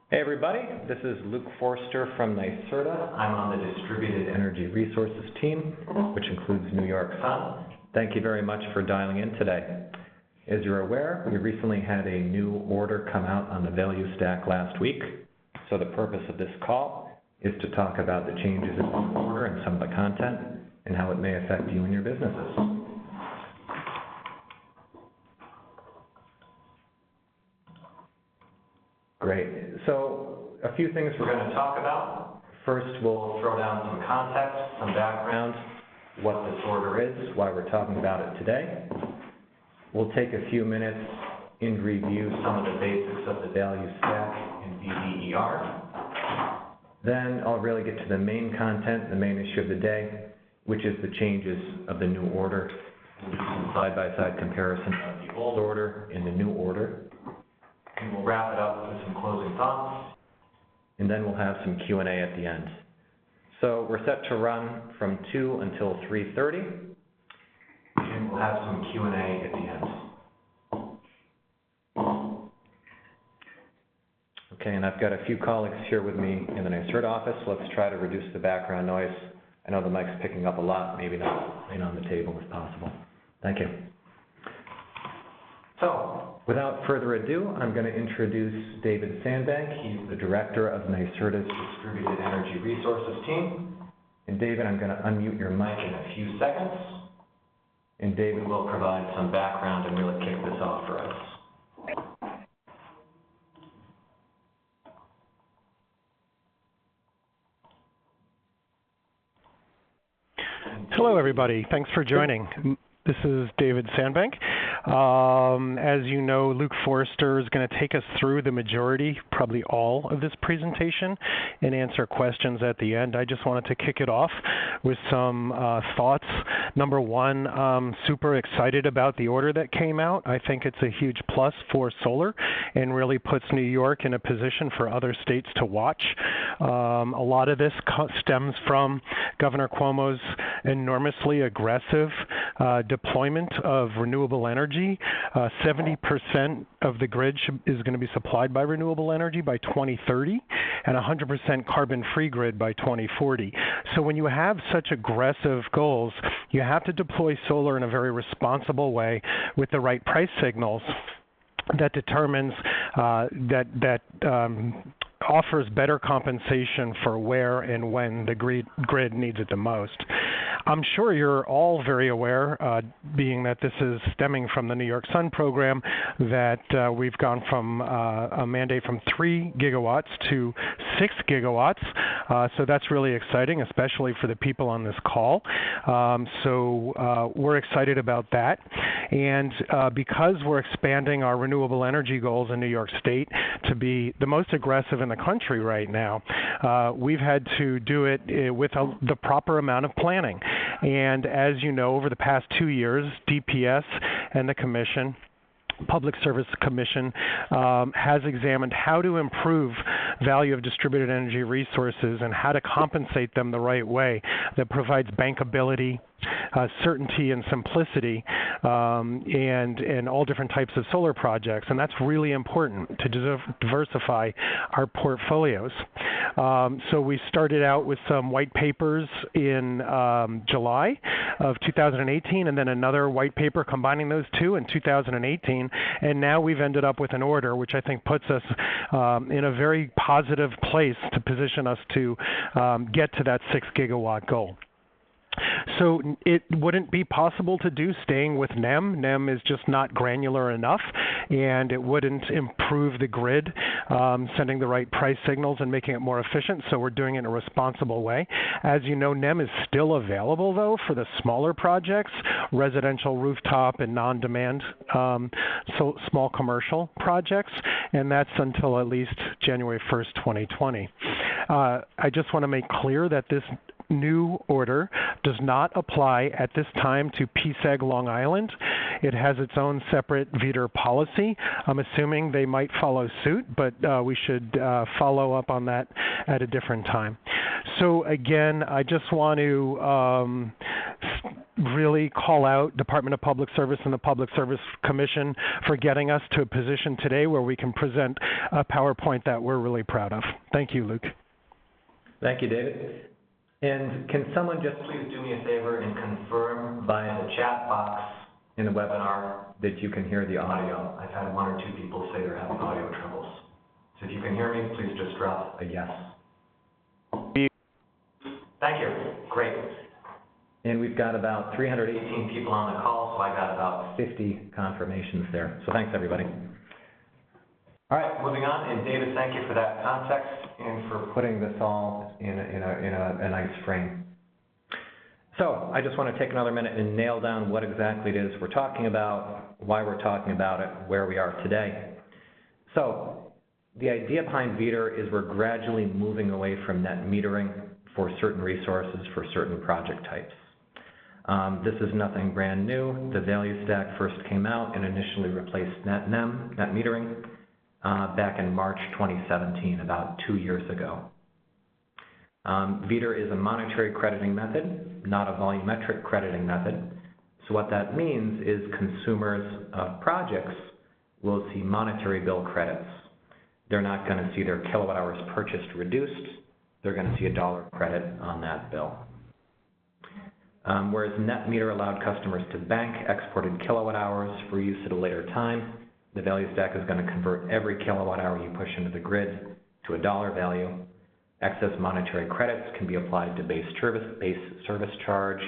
Hey everybody, this is Luke Forster from NYSERDA. I'm on the Distributed Energy Resources team, which includes New York Sun. Thank you very much for dialing in today. As you're aware, we recently had a new order come out on the value stack last week. So the purpose of this call is to talk about the changes in the order and some of the content and how it may affect you and your businesses. Great. So a few things we're going to talk about. First, we'll throw down some context, some background, what this order is, why we're talking about it today. We'll take a few minutes and review some of the basics of the value stack and VDER. Then I'll really get to the main content, the main issue of the day, which is the changes of the new order. We'll do some side-by-side comparison of the old order and the new order. And we'll wrap it up with some closing thoughts, and then we'll have some Q&A at the end. So we're set to run from 2 until 3:30, and we'll have some Q&A at the end. Okay, and I've got a few colleagues here with me in the NYSERDA office. Let's try to reduce the background noise. I know the mic's picking up a lot, maybe not laying on the table if possible. Thank you. So, without further ado, I'm going to introduce David Sandbank. He's the director of NYSERDA's Distributed Energy Resources team. And David, I'm going to unmute your mic in a few seconds. And David will provide some background and really kick this off for us. Hello, everybody. Thanks for joining. This is David Sandbank. As you know, Luke Forster is going to take us through the majority, probably all of this presentation, and answer questions at the end. I just wanted to kick it off with some thoughts. Number one, I'm super excited about the order that came out. I think it's a huge plus for solar and really puts New York in a position for other states to watch. A lot of this stems from Governor Cuomo's enormously aggressive deployment of renewable energy. 70% of the grid is going to be supplied by renewable energy by 2030 and 100% carbon-free grid by 2040. So when you have such aggressive goals, you have to deploy solar in a very responsible way with the right price signals that determines offers better compensation for where and when the grid needs it the most. I'm sure you're all very aware, being that this is stemming from the New York Sun program, that we've gone from a mandate from 3 gigawatts to 6 gigawatts. So that's really exciting, especially for the people on this call. So we're excited about that. And because we're expanding our renewable energy goals in New York State to be the most aggressive in the country right now, we've had to do it with the proper amount of planning. And as you know, over the past 2 years, DPS and the Commission, Public Service Commission, has examined how to improve value of distributed energy resources and how to compensate them the right way that provides bankability, certainty and simplicity, and all different types of solar projects. And that's really important to diversify our portfolios. So we started out with some white papers in July of 2018, and then another white paper combining those two in 2018. And now we've ended up with an order, which I think puts us in a very positive place to position us to get to that 6 gigawatt goal. So it wouldn't be possible to do staying with NEM. NEM is just not granular enough, and it wouldn't improve the grid, sending the right price signals and making it more efficient. So we're doing it in a responsible way. As you know, NEM is still available, though, for the smaller projects, residential rooftop and non-demand small commercial projects, and that's until at least January 1st, 2020. I just want to make clear that this new order does not apply at this time to PSEG Long Island. It has its own separate VDER policy. I'm assuming they might follow suit, but we should follow up on that at a different time. So again, I just want to really call out Department of Public Service and the Public Service Commission for getting us to a position today where we can present a PowerPoint that we're really proud of. Thank you, Luke. Thank you, David. And can someone just please do me a favor and confirm via the chat box in the webinar that you can hear the audio? I've had 1 or 2 people say they're having audio troubles. So if you can hear me, please just drop a yes. Thank you. Great. And we've got about 318 people on the call, so I got about 50 confirmations there. So thanks, everybody. All right, moving on. And David, thank you for that context and for putting this all in a nice frame. So I just want to take another minute and nail down what exactly it is we're talking about, why we're talking about it, where we are today. So the idea behind VETR is we're gradually moving away from net metering for certain resources for certain project types. This is nothing brand new. The value stack first came out and initially replaced net metering, back in March 2017, about 2 years ago. VETR is a monetary crediting method, not a volumetric crediting method. So what that means is consumers of projects will see monetary bill credits. They're not going to see their kilowatt hours purchased reduced. They're going to see $1 credit on that bill. Whereas net meter allowed customers to bank exported kilowatt hours for use at a later time, the value stack is going to convert every kilowatt hour you push into the grid to a dollar value. Excess monetary credits can be applied to base service charge,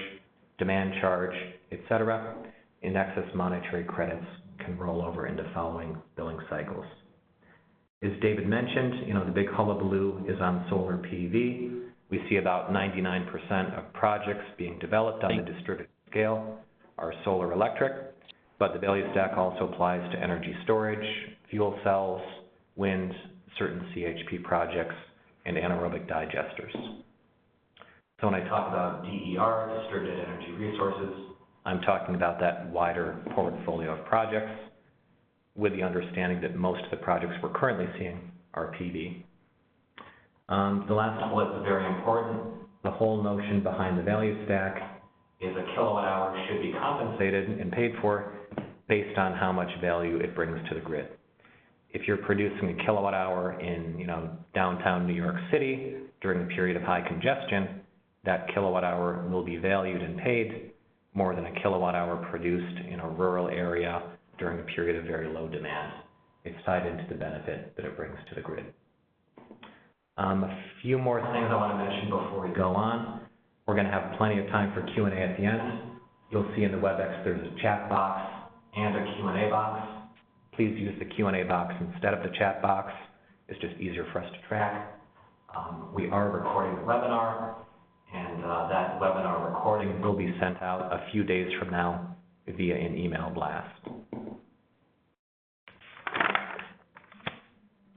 demand charge, etc. And excess monetary credits can roll over into following billing cycles. As David mentioned, the big hullabaloo is on solar PV. We see about 99% of projects being developed on the distributed scale are solar electric, but the value stack also applies to energy storage, fuel cells, wind, certain CHP projects, and anaerobic digesters. So when I talk about DER, distributed energy resources, I'm talking about that wider portfolio of projects with the understanding that most of the projects we're currently seeing are PV. The last bullet is very important. The whole notion behind the value stack is a kilowatt hour should be compensated and paid for based on how much value it brings to the grid. If you're producing a kilowatt hour in downtown New York City during a period of high congestion, that kilowatt hour will be valued and paid more than a kilowatt hour produced in a rural area during a period of very low demand. It's tied into the benefit that it brings to the grid. A few more things I want to mention before we go on. We're going to have plenty of time for Q&A at the end. You'll see in the WebEx there's a chat box and a Q&A box. Please use the Q&A box instead of the chat box. It's just easier for us to track. We are recording the webinar, and that webinar recording will be sent out a few days from now via an email blast.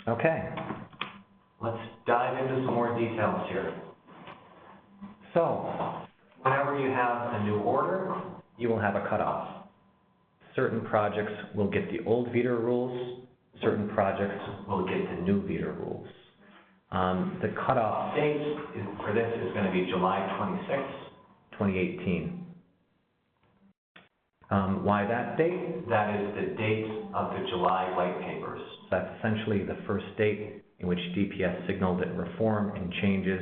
Okay, let's dive into some more details here. So, whenever you have a new order, you will have a cutoff. Certain projects will get the old VETR rules, certain projects will get the new VETR rules. The cutoff date for this is going to be July 26, 2018. Why that date? That is the date of the July white papers. So that's essentially the first date in which DPS signaled that reform and changes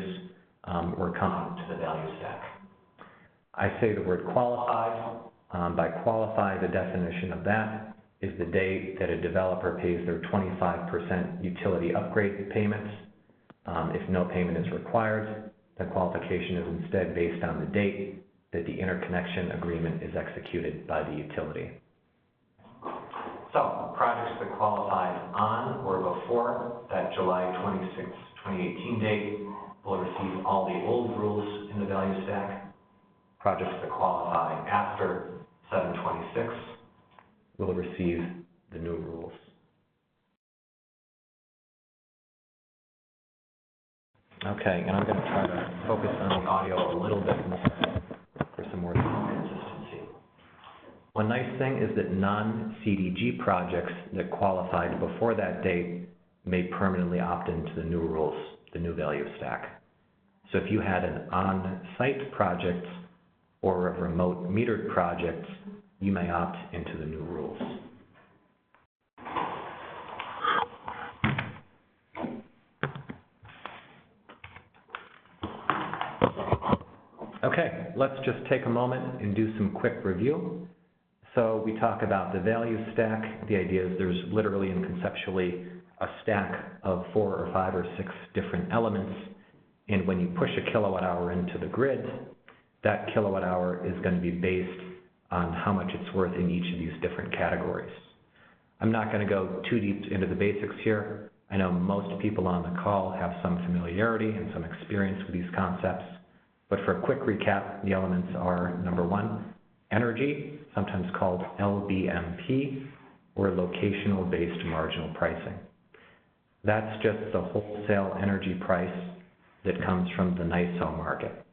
were coming to the value stack. I say the word qualified. By qualified, the definition of that is the day that a developer pays their 25% utility upgrade payments. If no payment is required, the qualification is instead based on the date that the interconnection agreement is executed by the utility. So, projects that qualified on or before that July 26, 2018 date will receive all the old rules in the value stack. Projects that qualify after 7/26 will receive the new rules. Okay, and I'm going to try to focus on the audio a little bit more for some more consistency. One nice thing is that non-CDG projects that qualified before that date may permanently opt into the new rules, the new value stack. So if you had an on-site project or of remote metered projects, you may opt into the new rules. Okay, let's just take a moment and do some quick review. So we talk about the value stack. The idea is there's literally and conceptually a stack of 4 or 5 or 6 different elements, and when you push a kilowatt hour into the grid, that kilowatt hour is going to be based on how much it's worth in each of these different categories. I'm not going to go too deep into the basics here. I know most people on the call have some familiarity and some experience with these concepts, but for a quick recap, the elements are, number 1, energy, sometimes called LBMP, or locational-based marginal pricing. That's just the wholesale energy price that comes from the NYSO market.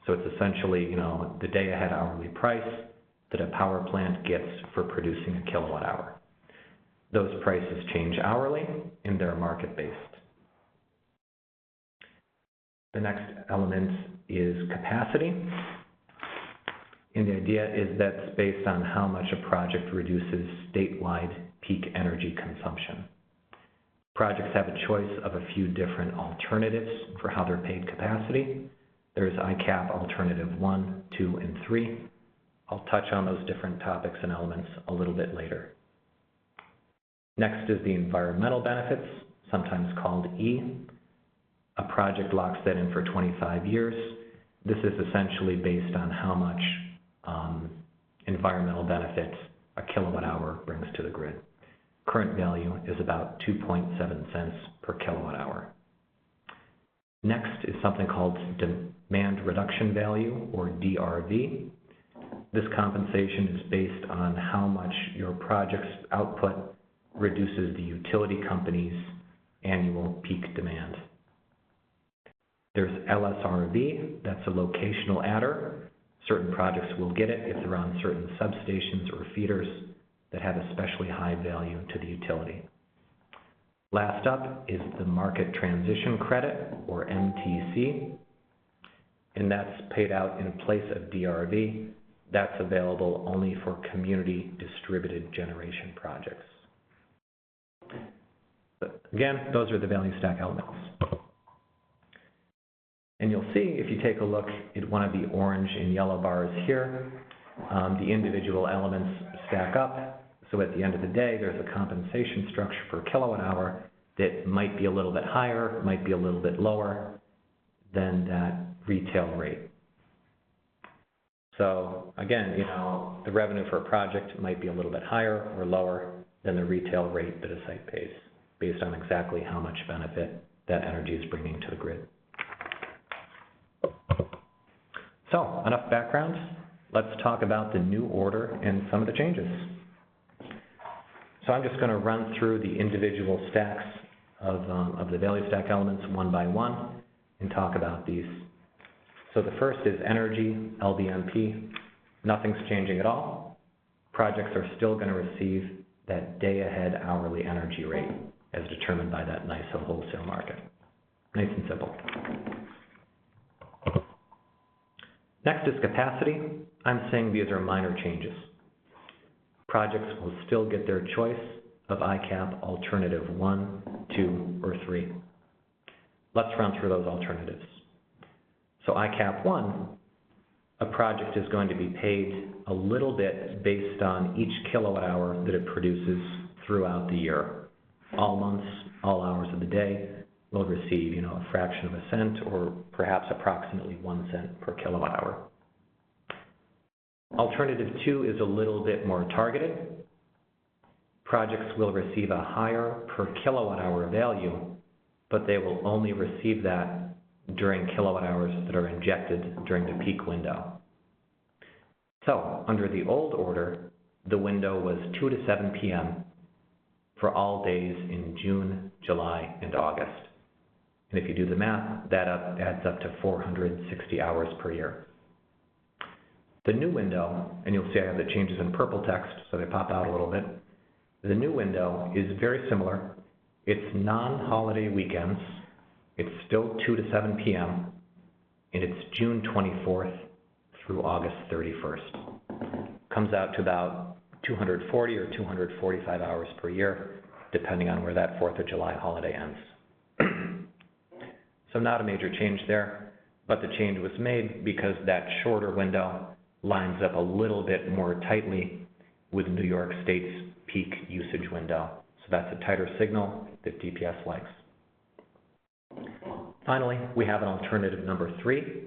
So it's essentially, the day-ahead hourly price that a power plant gets for producing a kilowatt hour. Those prices change hourly, and they're market-based. The next element is capacity. And the idea is that's based on how much a project reduces statewide peak energy consumption. Projects have a choice of a few different alternatives for how they're paid capacity. There's ICAP alternative 1, 2, and 3. I'll touch on those different topics and elements a little bit later. Next is the environmental benefits, sometimes called E. A project locks that in for 25 years. This is essentially based on how much environmental benefits a kilowatt hour brings to the grid. Current value is about 2.7 cents per kilowatt hour. Next is something called demand reduction value, or DRV. This compensation is based on how much your project's output reduces the utility company's annual peak demand. There's LSRV, that's a locational adder. Certain projects will get it if they're on certain substations or feeders that have especially high value to the utility. Last up is the Market Transition Credit, or MTC, and that's paid out in place of DRV. That's available only for community distributed generation projects. But again, those are the value stack elements. And you'll see, if you take a look at one of the orange and yellow bars here, the individual elements stack up. So at the end of the day, there's a compensation structure per kilowatt hour that might be a little bit higher, might be a little bit lower than that retail rate. So again, the revenue for a project might be a little bit higher or lower than the retail rate that a site pays, based on exactly how much benefit that energy is bringing to the grid. So, enough background. Let's talk about the new order and some of the changes. So I'm just going to run through the individual stacks of the value stack elements one by one and talk about these. So the first is energy, LBMP. Nothing's changing at all. Projects are still going to receive that day-ahead hourly energy rate as determined by that NYSO wholesale market. Nice and simple. Next is capacity. I'm saying these are minor changes. Projects will still get their choice of ICAP alternative 1, 2, or 3. Let's run through those alternatives. So ICAP 1, a project is going to be paid a little bit based on each kilowatt hour that it produces throughout the year. All months, all hours of the day, will receive, a fraction of a cent or perhaps approximately 1 cent per kilowatt hour. Alternative 2 is a little bit more targeted. Projects will receive a higher per kilowatt hour value, but they will only receive that during kilowatt hours that are injected during the peak window. So, under the old order, the window was 2 to 7 p.m. for all days in June, July, and August. And if you do the math, that adds up to 460 hours per year. The new window, and you'll see I have the changes in purple text, so they pop out a little bit. The new window is very similar. It's non-holiday weekends. It's still 2 to 7 p.m., and it's June 24th through August 31st. Comes out to about 240 or 245 hours per year, depending on where that 4th of July holiday ends. So not a major change there, but the change was made because that shorter window lines up a little bit more tightly with New York State's peak usage window. So that's a tighter signal that DPS likes. Finally, we have an alternative number 3,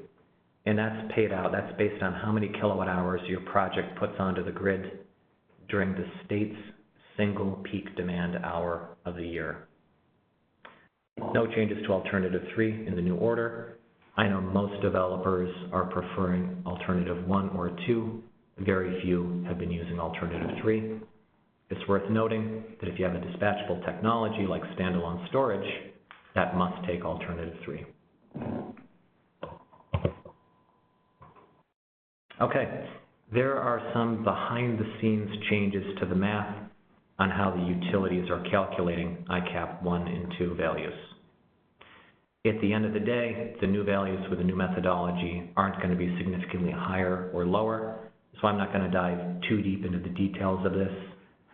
and that's paid out. That's based on how many kilowatt hours your project puts onto the grid during the state's single peak demand hour of the year. No changes to alternative 3 in the new order. I know most developers are preferring alternative 1 or 2. Very few have been using alternative 3. It's worth noting that if you have a dispatchable technology like standalone storage, that must take alternative 3. Okay, there are some behind-the-scenes changes to the math on how the utilities are calculating ICAP 1 and 2 values. At the end of the day, the new values with the new methodology aren't going to be significantly higher or lower, so I'm not going to dive too deep into the details of this.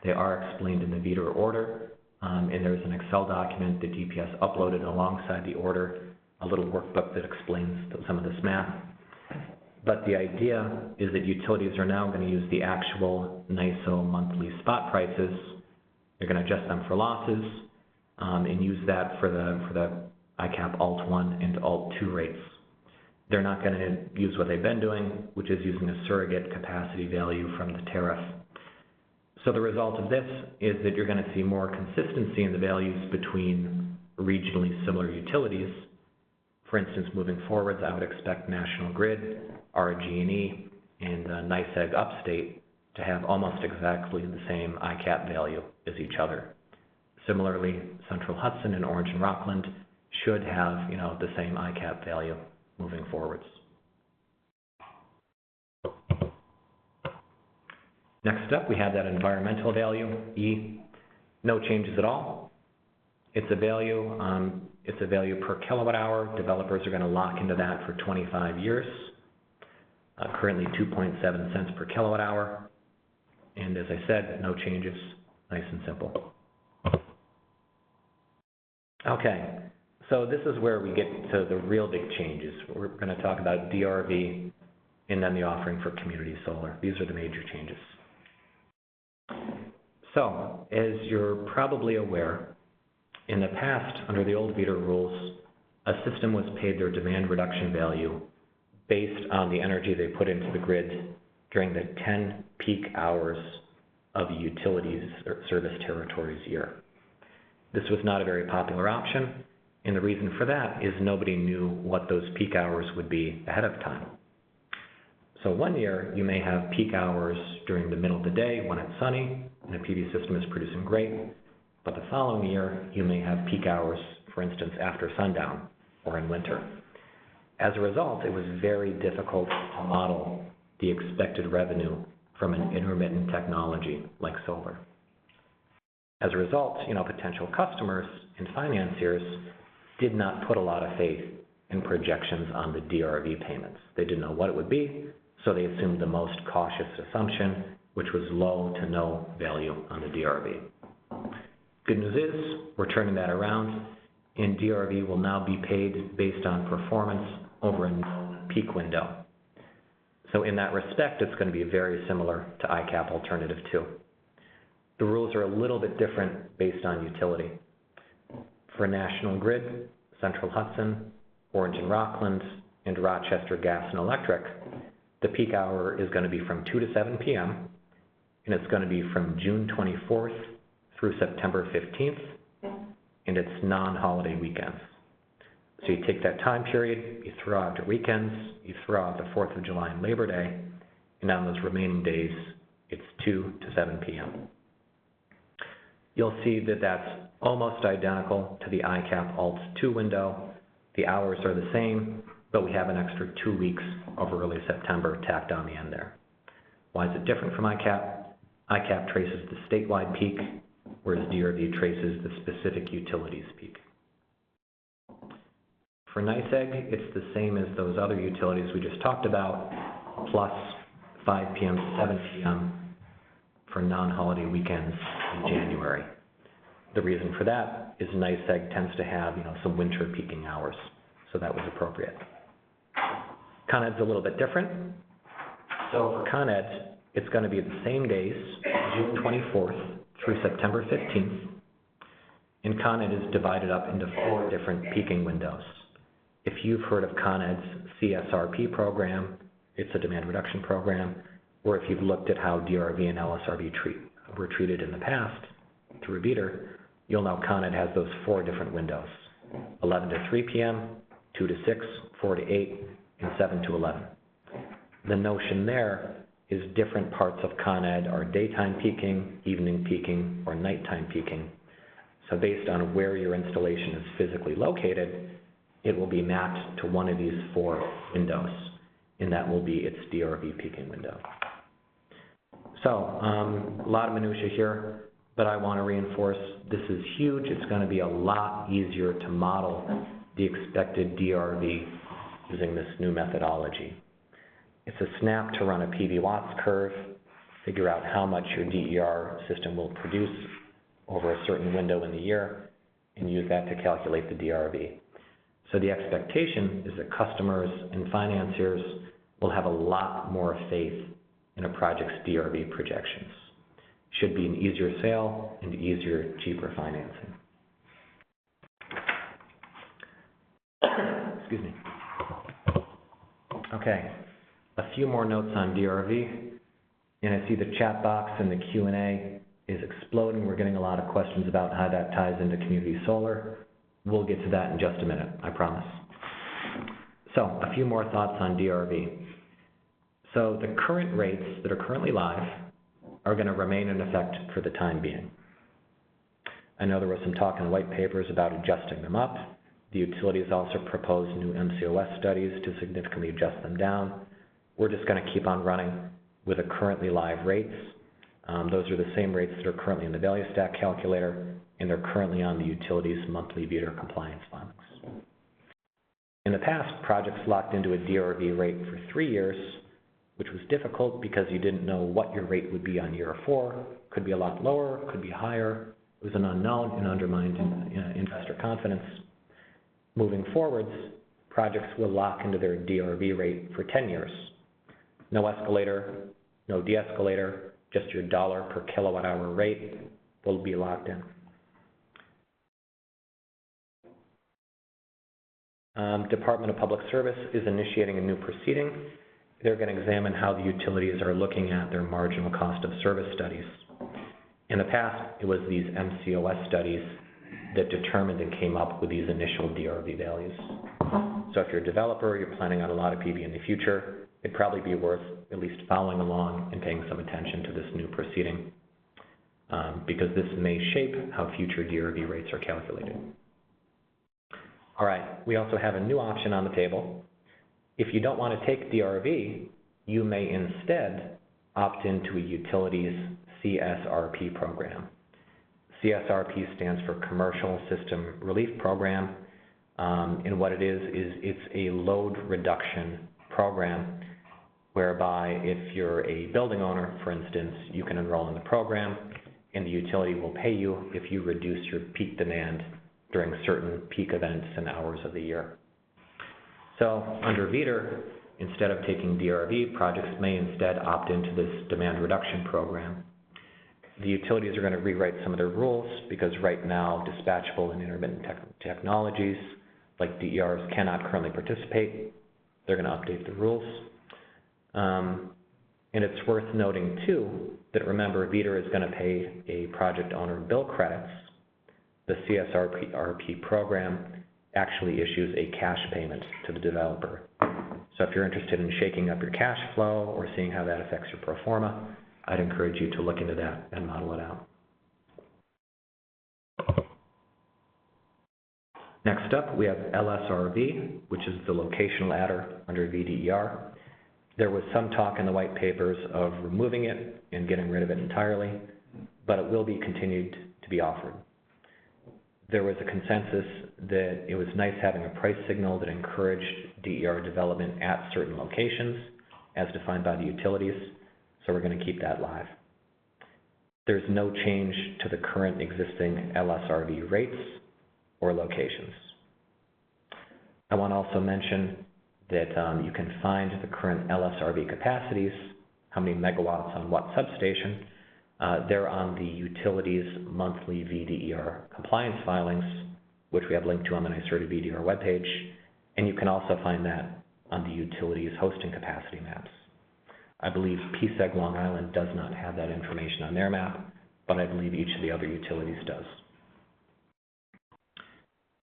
They are explained in the VEDR order, and there's an Excel document that DPS uploaded alongside the order, a little workbook that explains some of this math. But the idea is that utilities are now going to use the actual NYISO monthly spot prices. They're going to adjust them for losses and use that for the ICAP Alt 1 and Alt 2 rates. They're not going to use what they've been doing, which is using a surrogate capacity value from the tariff. So the result of this is that you're going to see more consistency in the values between regionally similar utilities. For instance, moving forwards, I would expect National Grid, RG&E, and NYSEG Upstate to have almost exactly the same ICAP value as each other. Similarly, Central Hudson and Orange and Rockland should have, the same ICAP value moving forwards. Next up, we have that environmental value, E. No changes at all. It's a value per kilowatt hour. Developers are going to lock into that for 25 years. Currently 2.7 cents per kilowatt hour. And as I said, no changes, nice and simple. Okay, so this is where we get to the real big changes. We're going to talk about DRV and then the offering for community solar. These are the major changes. So, as you're probably aware, in the past, under the old VEDR rules, a system was paid their demand reduction value based on the energy they put into the grid during the 10 peak hours of a utility's service territory's year. This was not a very popular option, and the reason for that is nobody knew what those peak hours would be ahead of time. So one year, you may have peak hours during the middle of the day when it's sunny and the PV system is producing great, but the following year, you may have peak hours, for instance, after sundown or in winter. As a result, it was very difficult to model the expected revenue from an intermittent technology like solar. As a result, potential customers and financiers did not put a lot of faith in projections on the DRV payments. They didn't know what it would be, so they assumed the most cautious assumption, which was low to no value on the DRV. Good news is, we're turning that around, and DRV will now be paid based on performance over a known peak window. So in that respect, it's going to be very similar to ICAP Alternative 2. The rules are a little bit different based on utility. For National Grid, Central Hudson, Orange and Rockland, and Rochester Gas and Electric, the peak hour is going to be from 2 to 7 p.m., and it's going to be from June 24th through September 15th, and it's non-holiday weekends. So you take that time period, you throw out your weekends, you throw out the 4th of July and Labor Day, and on those remaining days, it's 2 to 7 p.m. You'll see that that's almost identical to the ICAP Alt 2 window. The hours are the same, but we have an extra 2 weeks of early September tacked on the end there. Why is it different from ICAP? ICAP traces the statewide peak, whereas DRV traces the specific utilities peak. For NYSEG, it's the same as those other utilities we just talked about. plus 5 p.m. to 7 p.m. for non-holiday weekends in January. The reason for that is NYSEG tends to have, some winter peaking hours, so that was appropriate. Con Ed's a little bit different. So for Con Ed, it's going to be the same days, June 24th through September 15th. And Con Ed is divided up into 4 different peaking windows. If you've heard of Con Ed's CSRP program, it's a demand reduction program, or if you've looked at how DRV and LSRV were treated in the past through VETR, you'll know Con Ed has those 4 different windows: 11 to 3 p.m., 2 to 6, 4 to 8, and 7 to 11. The notion there is different parts of Con Ed are daytime peaking, evening peaking, or nighttime peaking. So based on where your installation is physically located, it will be mapped to one of these 4 windows, and that will be its DRV peaking window. So, a lot of minutia here, but I want to reinforce this is huge. It's going to be a lot easier to model the expected DRV using this new methodology. It's a snap to run a PV watts curve, figure out how much your DER system will produce over a certain window in the year, and use that to calculate the DRV. So the expectation is that customers and financiers will have a lot more faith in a project's DRV projections. Should be an easier sale and easier, cheaper financing. Excuse me. Okay, a few more notes on DRV. And I see the chat box and the Q&A is exploding. We're getting a lot of questions about how that ties into community solar. We'll get to that in just a minute, I promise. So, a few more thoughts on DRV. So, the current rates that are currently live are going to remain in effect for the time being. I know there was some talk in white papers about adjusting them up. The utilities also proposed new MCOS studies to significantly adjust them down. We're just going to keep on running with the currently live rates. Those are the same rates that are currently in the value stack calculator, and they're currently on the utilities' monthly VETR compliance filings. In the past, projects locked into a DRV rate for 3 years, which was difficult because you didn't know what your rate would be on year 4. Could be a lot lower, could be higher. It was an unknown and undermined investor confidence. Moving forwards, projects will lock into their DRV rate for 10 years. No escalator, no de-escalator, just your dollar per kilowatt hour rate will be locked in. Department of Public Service is initiating a new proceeding. They're going to examine how the utilities are looking at their marginal cost of service studies. In the past, it was these MCOS studies that determined and came up with these initial DRV values. So if you're a developer, you're planning on a lot of PV in the future, it'd probably be worth at least following along and paying some attention to this new proceeding, because this may shape how future DRV rates are calculated. All right, we also have a new option on the table. If you don't want to take DRV, you may instead opt into a utilities CSRP program. CSRP stands for Commercial System Relief Program, and what it is it's a load reduction program whereby if you're a building owner, for instance, you can enroll in the program and the utility will pay you if you reduce your peak demand during certain peak events and hours of the year. So under VETR, instead of taking DRV, projects may instead opt into this demand reduction program. The utilities are going to rewrite some of their rules because right now dispatchable and intermittent technologies like DERs cannot currently participate. They're going to update the rules. And it's worth noting too that remember VETR is going to pay a project owner bill credits. The CSRP program actually issues a cash payment to the developer. So if you're interested in shaking up your cash flow or seeing how that affects your pro forma, I'd encourage you to look into that and model it out. Next up, we have LSRV, which is the locational adder under VDER. There was some talk in the white papers of removing it and getting rid of it entirely, but it will be continued to be offered. There was a consensus that it was nice having a price signal that encouraged DER development at certain locations, as defined by the utilities, so we're going to keep that live. There's no change to the current existing LSRV rates or locations. I want to also mention that you can find the current LSRV capacities, how many megawatts on what substation. They're on the utilities monthly VDER compliance filings, which we have linked to on the NYSERDA VDER webpage, and you can also find that on the utilities hosting capacity maps. I believe PSEG Long Island does not have that information on their map, but I believe each of the other utilities does.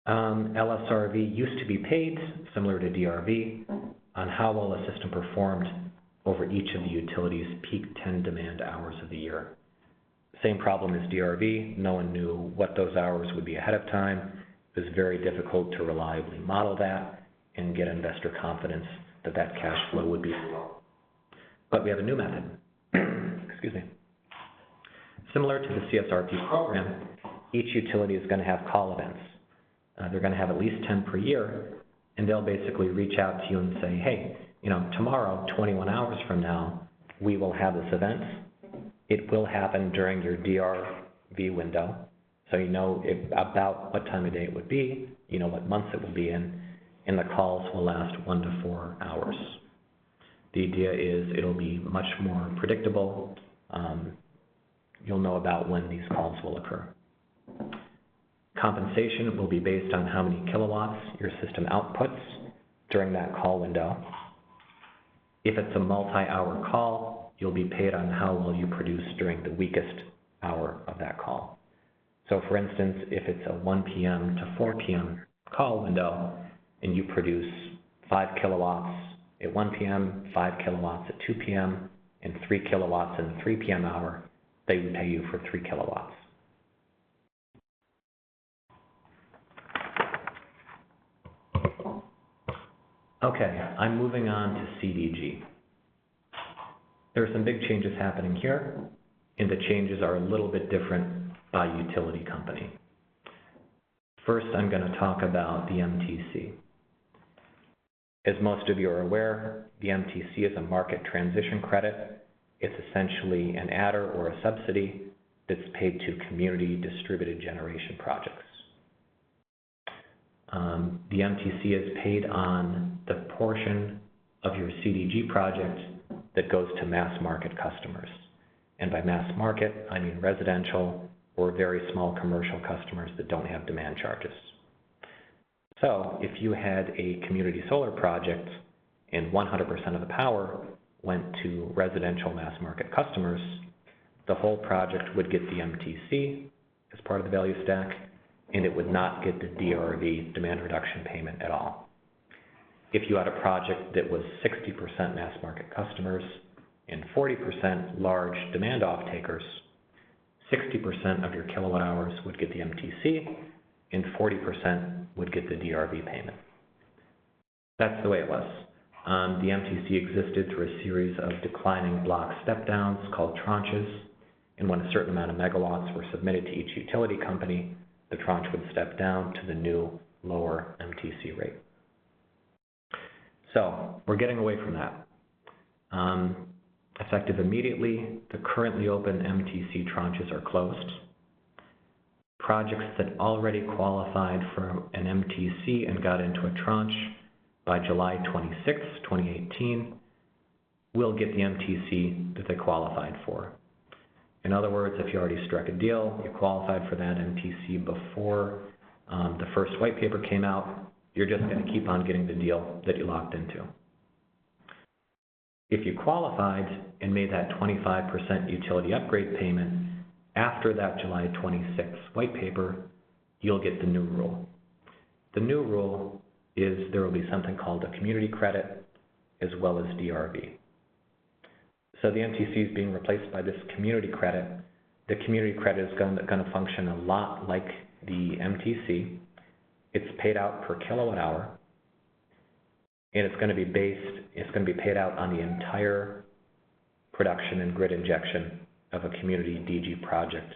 LSRV used to be paid, similar to DRV, on how well a system performed over each of the utilities' peak 10 demand hours of the year. Same problem as DRV, no one knew what those hours would be ahead of time. It was very difficult to reliably model that and get investor confidence that that cash flow would be real. But we have a new method, excuse me. Similar to the CSRP program, each utility is going to have call events. They're going to have at least 10 per year, and they'll basically reach out to you and say, hey, tomorrow, 21 hours from now, we will have this event. It will happen during your DRV window, so you know about what time of day it would be, you know what months it will be in, and the calls will last 1 to 4 hours. The idea is it'll be much more predictable. You'll know about when these calls will occur. Compensation will be based on how many kilowatts your system outputs during that call window. If it's a multi-hour call, you'll be paid on how well you produce during the weakest hour of that call. So for instance, if it's a 1 p.m. to 4 p.m. call window and you produce 5 kilowatts at 1 p.m., 5 kilowatts at 2 p.m., and 3 kilowatts in the 3 p.m. hour, they would pay you for 3 kilowatts. Okay, I'm moving on to CDG. There are some big changes happening here, and the changes are a little bit different by utility company. First, I'm going to talk about the MTC. As most of you are aware, the MTC is a market transition credit. It's essentially an adder or a subsidy that's paid to community distributed generation projects. The MTC is paid on the portion of your CDG project that goes to mass market customers. And by mass market, I mean residential or very small commercial customers that don't have demand charges. So if you had a community solar project and 100% of the power went to residential mass market customers, the whole project would get the MTC as part of the value stack, and it would not get the DRV, demand reduction payment, at all. If you had a project that was 60% mass market customers and 40% large demand off-takers, 60% of your kilowatt hours would get the MTC, and 40% would get the DRV payment. That's the way it was. The MTC existed through a series of declining block step-downs called tranches, and when a certain amount of megawatts were submitted to each utility company, the tranche would step down to the new, lower MTC rate. So we're getting away from that. Effective immediately, the currently open MTC tranches are closed. Projects that already qualified for an MTC and got into a tranche by July 26, 2018, will get the MTC that they qualified for. In other words, if you already struck a deal, you qualified for that MTC before the first white paper came out, you're just going to keep on getting the deal that you locked into. If you qualified and made that 25% utility upgrade payment after that July 26th white paper, you'll get the new rule. The new rule is there will be something called a community credit as well as DRV. So the MTC is being replaced by this community credit. The community credit is going to function a lot like the MTC. It's paid out per kilowatt hour, and it's going to be paid out on the entire production and grid injection of a community DG project,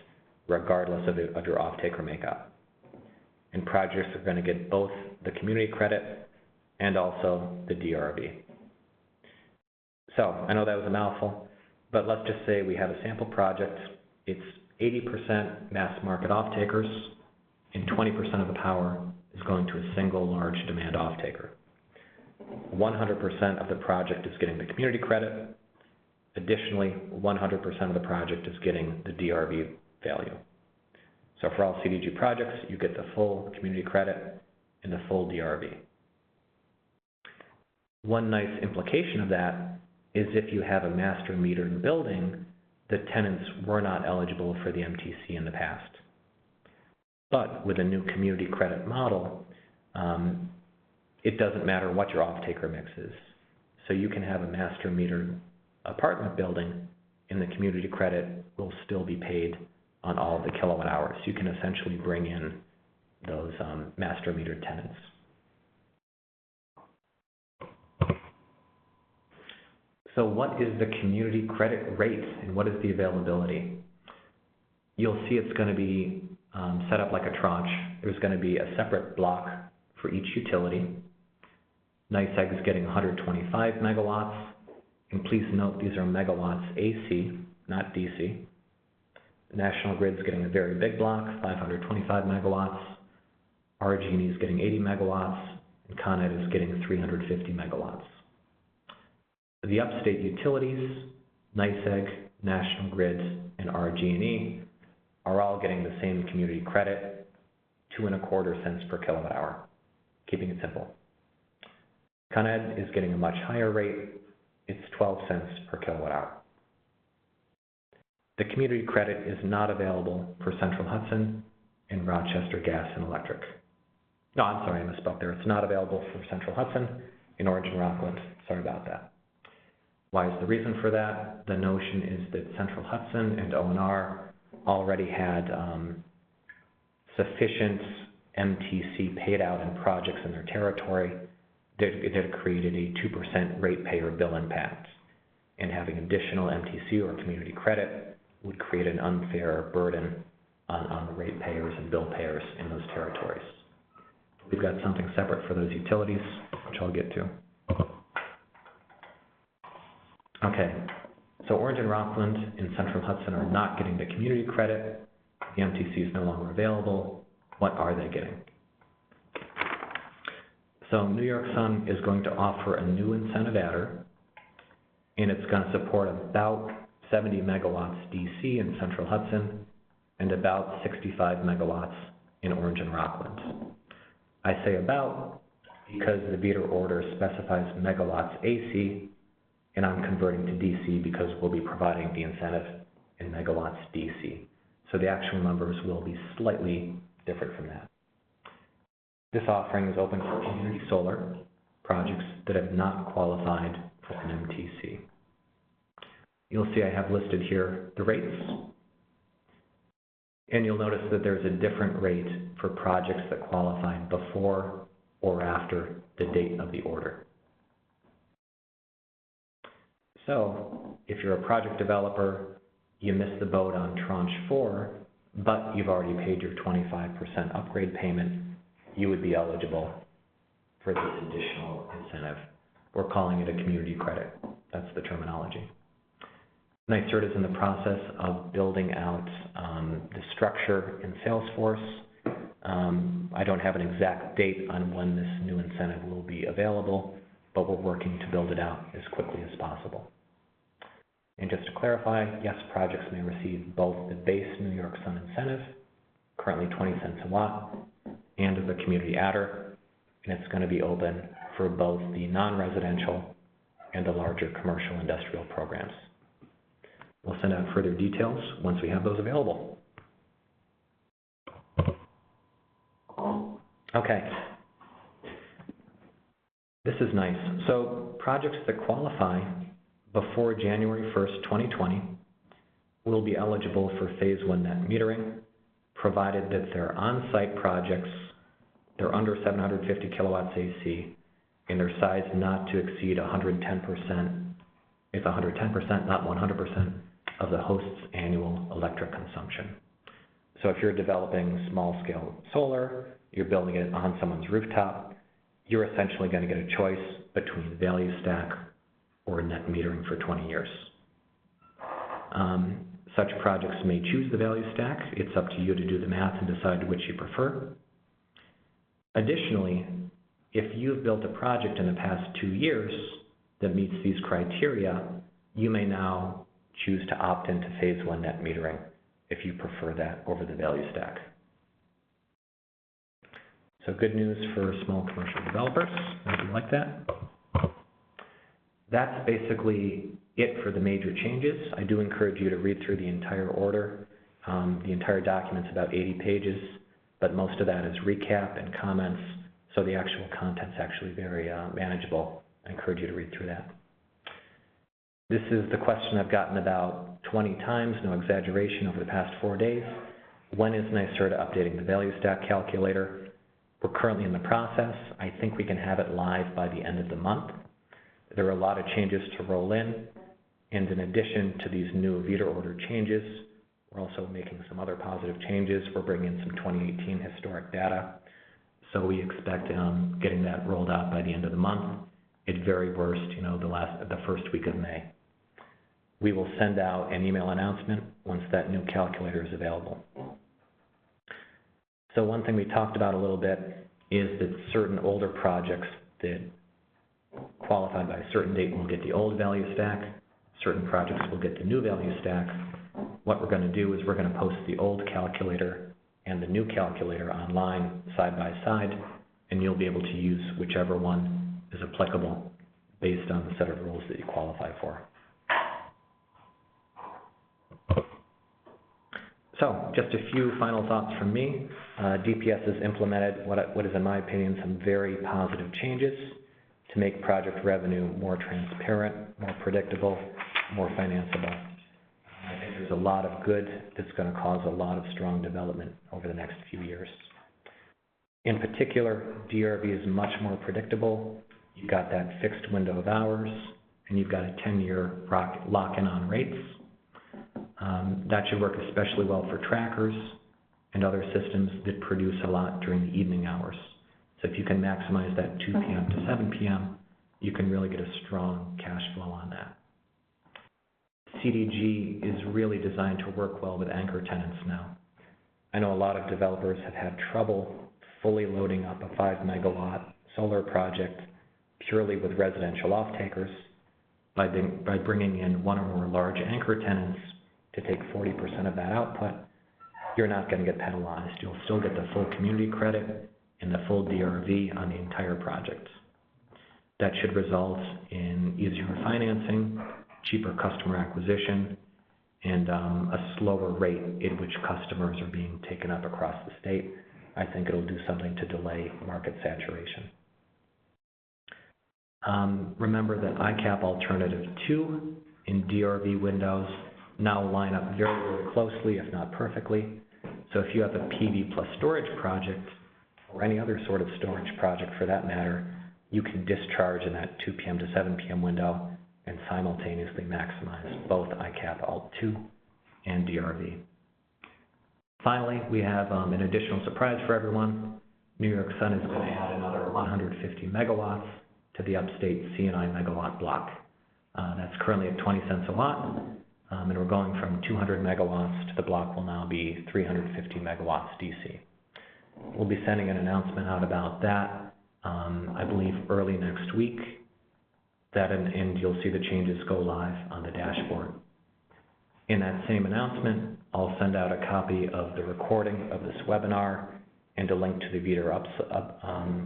regardless of your off-taker makeup. And projects are going to get both the community credit and also the DRV. So I know that was a mouthful, but let's just say we have a sample project. It's 80% mass market off-takers, and 20% of the power is going to a single large demand off-taker. 100% of the project is getting the community credit. Additionally, 100% of the project is getting the DRV value. So for all CDG projects, you get the full community credit and the full DRV. One nice implication of that is if you have a master metered building, the tenants were not eligible for the MTC in the past. But with a new community credit model, it doesn't matter what your off-taker mix is. So you can have a master metered apartment building, and the community credit will still be paid on all of the kilowatt hours. You can essentially bring in those master metered tenants. So what is the community credit rate and what is the availability? You'll see it's going to be set up like a tranche. There's going to be a separate block for each utility. NYSEG is getting 125 megawatts. And please note these are megawatts AC, not DC. National Grid's getting a very big block, 525 megawatts. RG&E is getting 80 megawatts, and Con Ed is getting 350 megawatts. The upstate utilities, NYSEG, National Grid, and RG&E, are all getting the same community credit, 2.25 cents per kilowatt hour, keeping it simple. Con Ed is getting a much higher rate. It's 12 cents per kilowatt hour. The community credit is not available for Central Hudson and Rochester Gas and Electric. No, I'm sorry, I misspoke there. It's not available for Central Hudson and Orange and Rockland. Sorry about that. Why is the reason for that? The notion is that Central Hudson and ONR already had sufficient MTC paid out in projects in their territory that had created a 2% ratepayer bill impact. And having additional MTC or community credit would create an unfair burden on the ratepayers and bill payers in those territories. We've got something separate for those utilities, which I'll get to. Okay, so Orange and Rockland and Central Hudson are not getting the community credit. The MTC is no longer available. What are they getting? So New York Sun is going to offer a new incentive adder, and it's going to support about 70 megawatts DC in Central Hudson and about 65 megawatts in Orange and Rockland. I say about because the VETR order specifies megawatts AC, and I'm converting to DC because we'll be providing the incentive in megawatts DC. So the actual numbers will be slightly different from that. This offering is open for community solar projects that have not qualified for an MTC. You'll see I have listed here the rates, and you'll notice that there's a different rate for projects that qualify before or after the date of the order. So if you're a project developer, you missed the boat on tranche 4, but you've already paid your 25% upgrade payment, you would be eligible for this additional incentive. We're calling it a community credit. That's the terminology. NYSERD is in the process of building out the structure in Salesforce. I don't have an exact date on when this new incentive will be available, but we're working to build it out as quickly as possible. And just to clarify, yes, projects may receive both the base New York Sun incentive, currently 20 cents a watt, and the community adder, and it's going to be open for both the non-residential and the larger commercial industrial programs. We'll send out further details once we have those available. Okay. This is nice. So projects that qualify before January 1st, 2020 will be eligible for Phase 1 net metering, provided that they're on-site projects, they're under 750 kilowatts AC, and their size not to exceed 110%. It's 110%, not 100%, of the host's annual electric consumption. So if you're developing small-scale solar, you're building it on someone's rooftop, you're essentially going to get a choice between value stack or net metering for 20 years. Such projects may choose the value stack. It's up to you to do the math and decide which you prefer. Additionally, if you've built a project in the past 2 years that meets these criteria, you may now choose to opt into phase 1 net metering if you prefer that over the value stack. So good news for small commercial developers, if you like that. That's basically it for the major changes. I do encourage you to read through the entire order. The entire document's about 80 pages, but most of that is recap and comments, so the actual content's actually very manageable. I encourage you to read through that. This is the question I've gotten about 20 times, no exaggeration, over the past 4 days. When is NYSERDA updating the value stack calculator? We're currently in the process. I think we can have it live by the end of the month. There are a lot of changes to roll in, and in addition to these new VEDA order changes, we're also making some other positive changes. We're bringing in some 2018 historic data, so we expect getting that rolled out by the end of the month. At very worst, the first week of May. We will send out an email announcement once that new calculator is available. So one thing we talked about a little bit is that certain older projects that qualified by a certain date will get the old value stack. Certain projects will get the new value stack. What we're going to do is we're going to post the old calculator and the new calculator online side by side, and you'll be able to use whichever one is applicable based on the set of rules that you qualify for. So, just a few final thoughts from me. DPS has implemented what is, in my opinion, some very positive changes to make project revenue more transparent, more predictable, more financeable. I think there's a lot of good that's going to cause a lot of strong development over the next few years. In particular, DRV is much more predictable. You've got that fixed window of hours, and you've got a 10-year lock-in on rates. That should work especially well for trackers and other systems that produce a lot during the evening hours. So if you can maximize that 2 p.m. to 7 p.m., you can really get a strong cash flow on that. CDG is really designed to work well with anchor tenants now. I know a lot of developers have had trouble fully loading up a 5 megawatt solar project purely with residential off-takers. By bringing in one or more large anchor tenants to take 40% of that output, you're not going to get penalized. You'll still get the full community credit and the full DRV on the entire project. That should result in easier financing, cheaper customer acquisition, and a slower rate in which customers are being taken up across the state. I think it'll do something to delay market saturation. Remember that ICAP Alternative 2 in DRV windows now line up very, very closely, if not perfectly. So if you have a PV plus storage project, or any other sort of storage project for that matter, you can discharge in that 2 p.m. to 7 p.m. window and simultaneously maximize both ICAP Alt 2 and DRV. Finally, we have an additional surprise for everyone. New York Sun is going to add another 150 megawatts to the upstate C&I megawatt block. That's currently at 20 cents a watt, and we're going from 200 megawatts to the block will now be 350 megawatts DC. We'll be sending an announcement out about that, I believe early next week, and you'll see the changes go live on the dashboard. In that same announcement, I'll send out a copy of the recording of this webinar and a link to the VEDA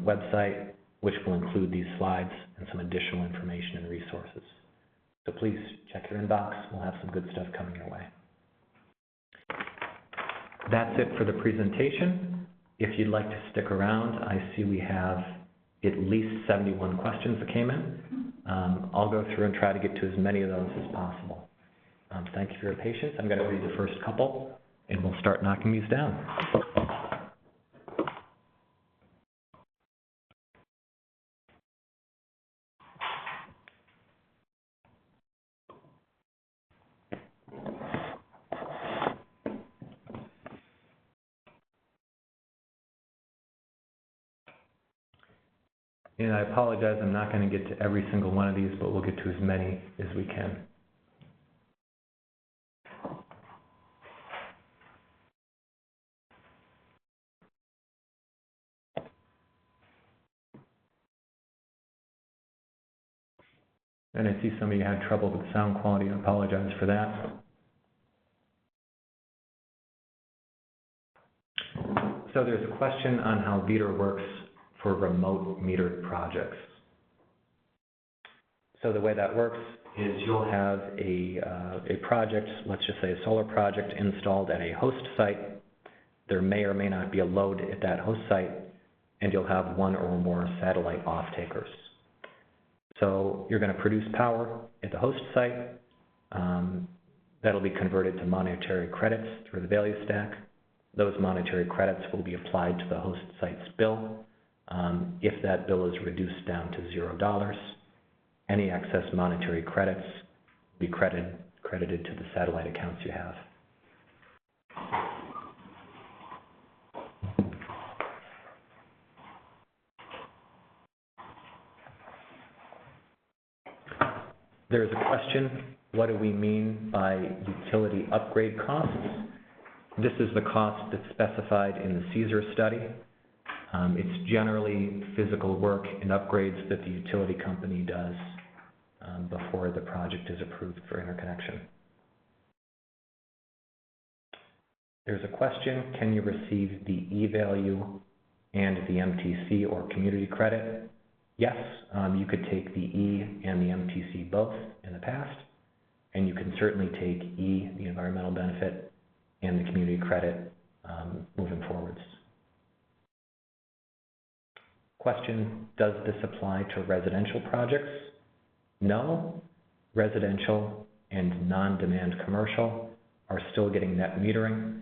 website, which will include these slides and some additional information and resources. So please check your inbox. We'll have some good stuff coming your way. That's it for the presentation. If you'd like to stick around, I see we have at least 71 questions that came in. I'll go through and try to get to as many of those as possible. Thank you for your patience. I'm going to read the first couple, and we'll start knocking these down. And I apologize, I'm not going to get to every single one of these, but we'll get to as many as we can. And I see some of you had trouble with sound quality. I apologize for that. So there's a question on how meter works for remote metered projects. So the way that works is you'll have a project, let's just say a solar project installed at a host site. There may or may not be a load at that host site, and you'll have one or more satellite off-takers. So you're going to produce power at the host site. That'll be converted to monetary credits through the value stack. Those monetary credits will be applied to the host site's bill. If that bill is reduced down to $0, any excess monetary credits will be credited to the satellite accounts you have. There's a question, what do we mean by utility upgrade costs? This is the cost that's specified in the Caesar study. It's generally physical work and upgrades that the utility company does before the project is approved for interconnection. There's a question, can you receive the E-value and the MTC or community credit? Yes, you could take the E and the MTC both in the past, and you can certainly take E, the environmental benefit, and the community credit moving forwards. Question, does this apply to residential projects? No, residential and non-demand commercial are still getting net metering.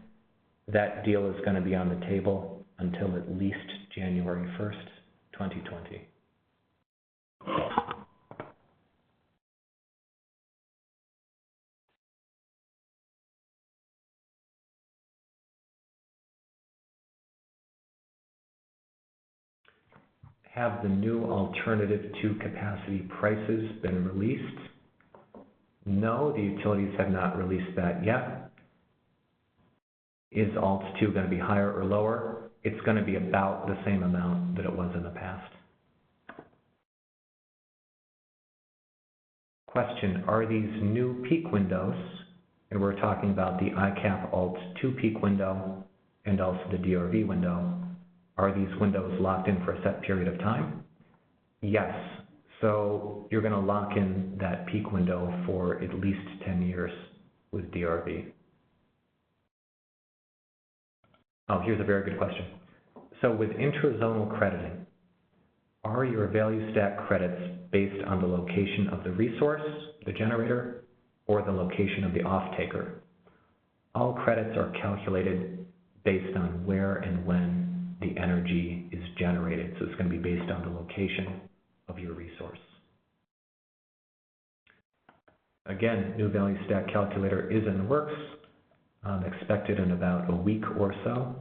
That deal is going to be on the table until at least January 1st, 2020. Have the new alternative to capacity prices been released? No, the utilities have not released that yet. Is Alt2 going to be higher or lower? It's going to be about the same amount that it was in the past. Question, are these new peak windows, and we're talking about the ICAP Alt2 peak window and also the DRV window, are these windows locked in for a set period of time? Yes. So you're going to lock in that peak window for at least 10 years with DRV. Oh, here's a very good question. So with intrazonal crediting, are your value stack credits based on the location of the resource, the generator, or the location of the off-taker? All credits are calculated based on where and when the energy is generated. So it's going to be based on the location of your resource. Again, new value stack calculator is in the works, expected in about a week or so.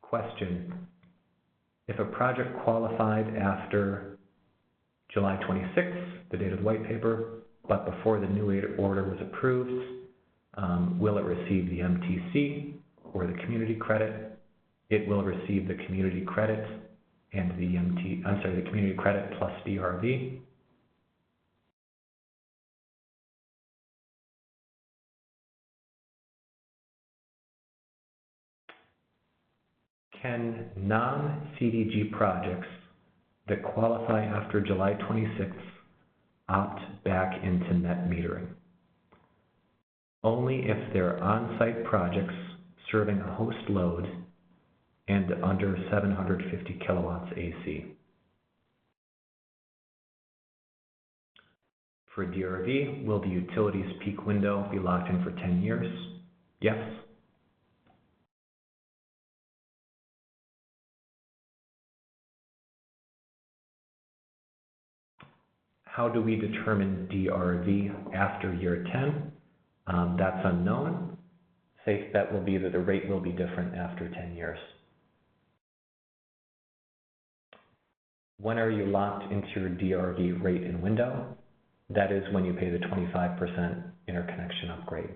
Question, if a project qualified after July 26th, the date of the white paper, but before the new order was approved, will it receive the MTC or the community credit? It will receive the community credit and the community credit plus DRV. Can non-CDG projects that qualify after July 26th opt back into net metering? Only if they're on-site projects serving a host load and under 750 kilowatts AC. For DRV, will the utility's peak window be locked in for 10 years? Yes. How do we determine DRV after year 10? That's unknown. Safe bet will be that the rate will be different after 10 years. When are you locked into your DRV rate and window? That is when you pay the 25% interconnection upgrade.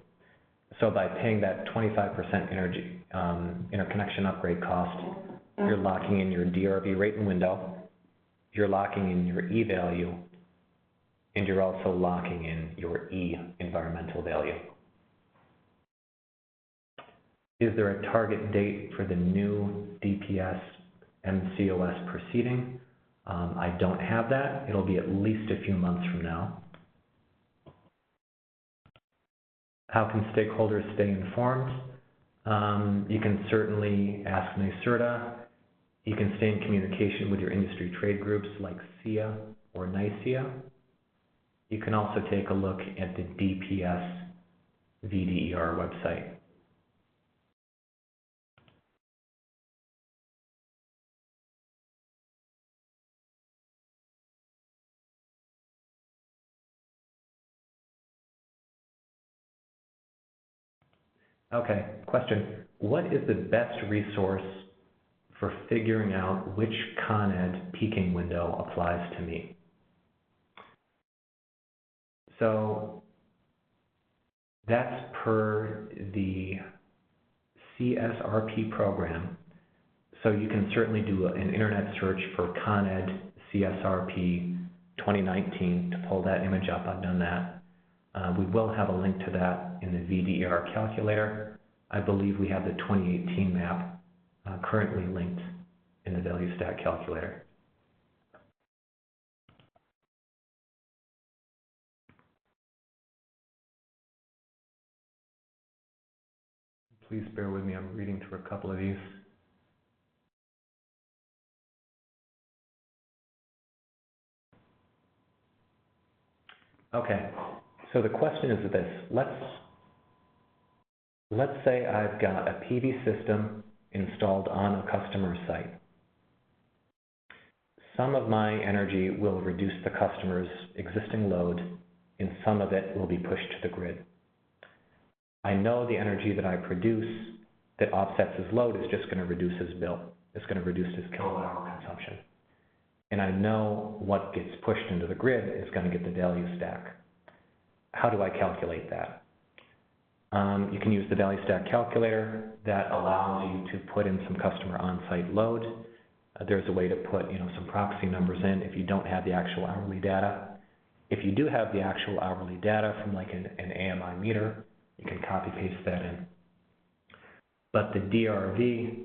So by paying that 25% interconnection upgrade cost, you're locking in your DRV rate and window, you're locking in your E value, and you're also locking in your E environmental value. Is there a target date for the new DPS MCOS proceeding? I don't have that. It'll be at least a few months from now. How can stakeholders stay informed? You can certainly ask NYSERDA. You can stay in communication with your industry trade groups like SIA or NYSEA. You can also take a look at the DPS VDER website. Okay, question. What is the best resource for figuring out which Con Ed peaking window applies to me? So that's per the CSRP program. So you can certainly do an internet search for Con Ed CSRP 2019 to pull that image up. I've done that. We will have a link to that in the VDER calculator. I believe we have the 2018 map currently linked in the value stack calculator. Please bear with me, I'm reading through a couple of these. Okay, so the question is this. Let's say I've got a PV system installed on a customer site. Some of my energy will reduce the customer's existing load, and some of it will be pushed to the grid. I know the energy that I produce that offsets his load is just going to reduce his bill. It's going to reduce his kilowatt hour consumption. And I know what gets pushed into the grid is going to get the value stack. How do I calculate that? You can use the value stack calculator that allows you to put in some customer on-site load. There's a way to put some proxy numbers in if you don't have the actual hourly data. If you do have the actual hourly data from like an AMI meter, you can copy paste that in. But the DRV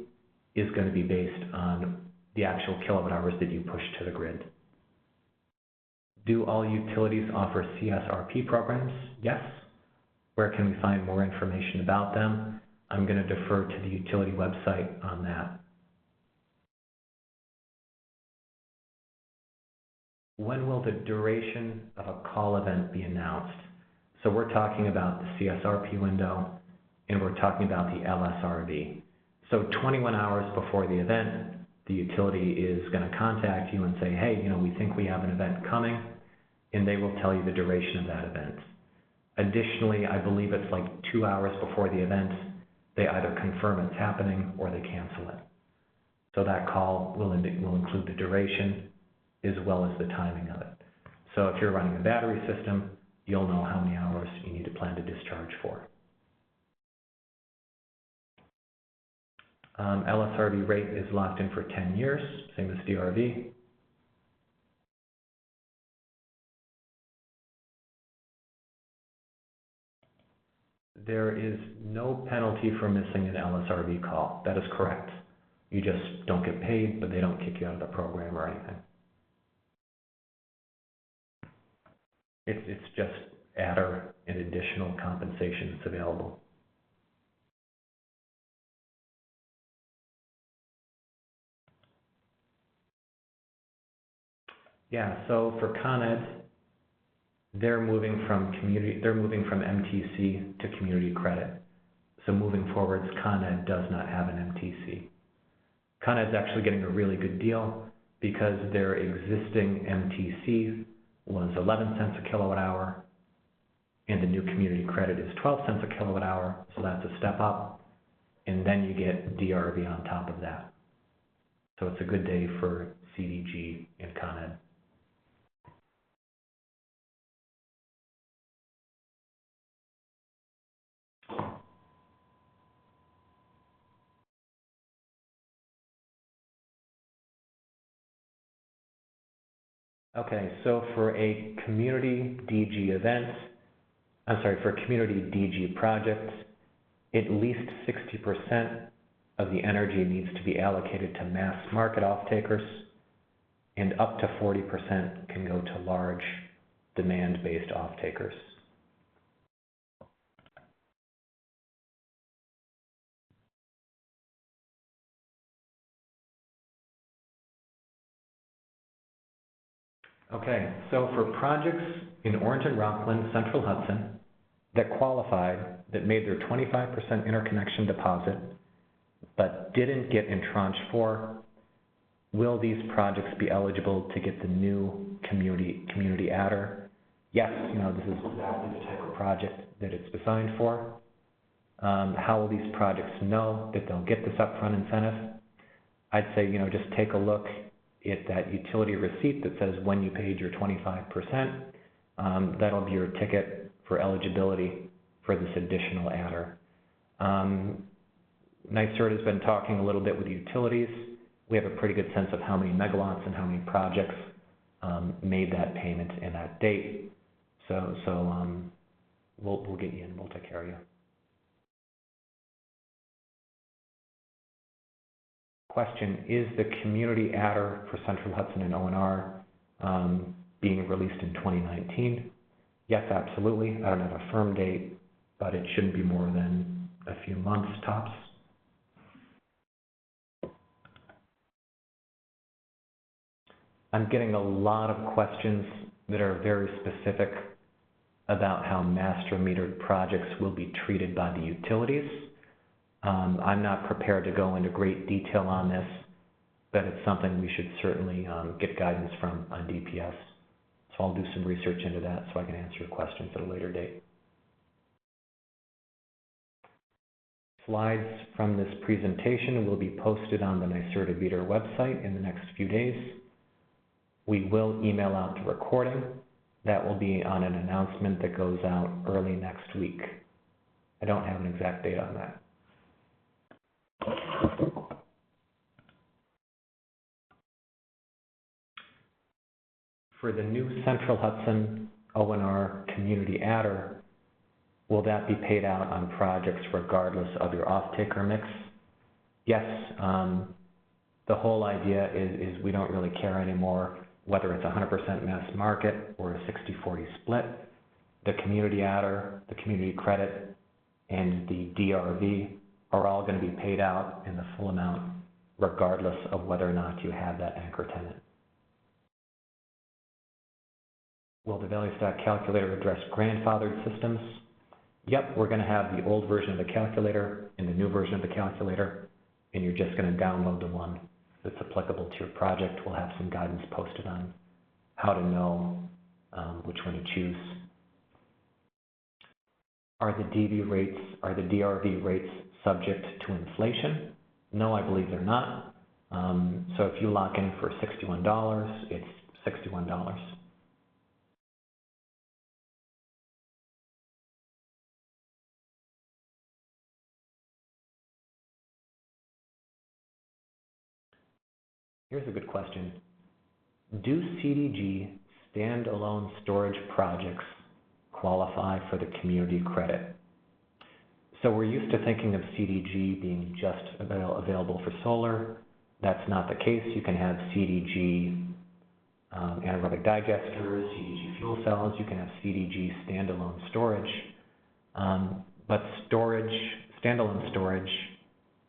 is going to be based on the actual kilowatt hours that you push to the grid. Do all utilities offer CSRP programs? Yes. Where can we find more information about them? I'm going to defer to the utility website on that. When will the duration of a call event be announced? So we're talking about the CSRP window, and we're talking about the LSRV. So 21 hours before the event, the utility is going to contact you and say, hey, we think we have an event coming, and they will tell you the duration of that event. Additionally, I believe it's like 2 hours before the event, they either confirm it's happening or they cancel it. So that call will include the duration as well as the timing of it. So if you're running a battery system, you'll know how many hours you need to plan to discharge for. LSRV rate is locked in for 10 years, same as DRV. There is no penalty for missing an LSRV call. That is correct. You just don't get paid, but they don't kick you out of the program or anything. It's just adder and additional compensation that's available. Yeah, so for Con Ed, they're moving from MTC to community credit. So moving forwards, Con Ed does not have an MTC. Con Ed's actually getting a really good deal because their existing MTC was 11 cents a kilowatt hour, and the new community credit is 12 cents a kilowatt hour, so that's a step up, and then you get DRV on top of that. So it's a good day for CDG and Con Ed. Okay, so for a community DG event, for community DG projects, at least 60% of the energy needs to be allocated to mass market off-takers, and up to 40% can go to large demand-based off-takers. Okay, so for projects in Orange and Rockland, Central Hudson, that qualified, that made their 25% interconnection deposit, but didn't get in tranche 4, will these projects be eligible to get the new community adder? Yes, this is exactly the type of project that it's designed for. How will these projects know that they'll get this upfront incentive? I'd say, just take a look at that utility receipt that says when you paid your 25%. That'll be your ticket for eligibility for this additional adder. NYSERD has been talking a little bit with utilities. We have a pretty good sense of how many megawatts and how many projects made that payment in that date. So we'll get you in, we'll take care of you. Question, is the community adder for Central Hudson and O&R being released in 2019? Yes, absolutely. I don't have a firm date, but it shouldn't be more than a few months tops. I'm getting a lot of questions that are very specific about how master metered projects will be treated by the utilities. I'm not prepared to go into great detail on this, but it's something we should certainly get guidance from on DPS. So I'll do some research into that so I can answer your questions at a later date. Slides from this presentation will be posted on the NYSERDA Meter website in the next few days. We will email out the recording. That will be on an announcement that goes out early next week. I don't have an exact date on that. For the new Central Hudson O&R community adder, will that be paid out on projects regardless of your off-taker mix? Yes. The whole idea is we don't really care anymore whether it's 100% mass market or a 60-40 split. The community adder, the community credit, and the DRV are all going to be paid out in the full amount regardless of whether or not you have that anchor tenant. Will the value stack calculator address grandfathered systems? Yep, we're going to have the old version of the calculator and the new version of the calculator, and you're just going to download the one that's applicable to your project. We'll have some guidance posted on how to know which one to choose. Are the DRV rates subject to inflation? No, I believe they're not. So if you lock in for $61, it's $61. Here's a good question. Do CDG standalone storage projects qualify for the community credit? So we're used to thinking of CDG being just available for solar. That's not the case. You can have CDG anaerobic digesters, CDG fuel cells. You can have CDG standalone storage. But standalone storage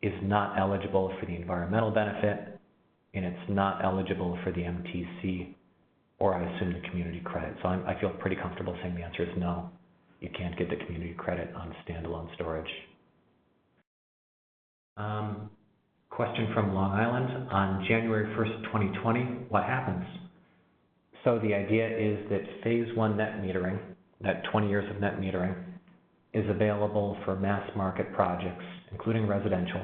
is not eligible for the environmental benefit, and it's not eligible for the MTC, or I assume the community credit. So I feel pretty comfortable saying the answer is no. You can't get the community credit on standalone storage. Question from Long Island. On January 1st, 2020, what happens? So the idea is that phase 1 net metering that 20 years of net metering is available for mass market projects, including residential,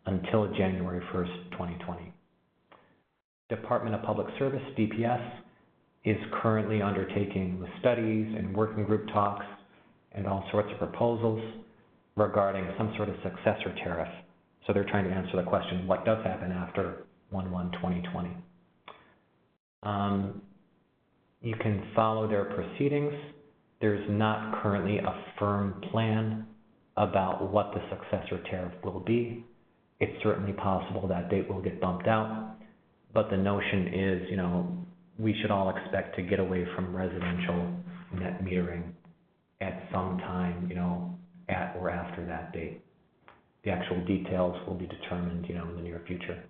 until January 1st, 2020. Department of Public Service, DPS, is currently undertaking the studies and working group talks and all sorts of proposals regarding some sort of successor tariff. So they're trying to answer the question, what does happen after 1/1/2020? You can follow their proceedings. There's not currently a firm plan about what the successor tariff will be. It's certainly possible that date will get bumped out, but the notion is, we should all expect to get away from residential net metering at some time, at or after that date. The actual details will be determined, in the near future.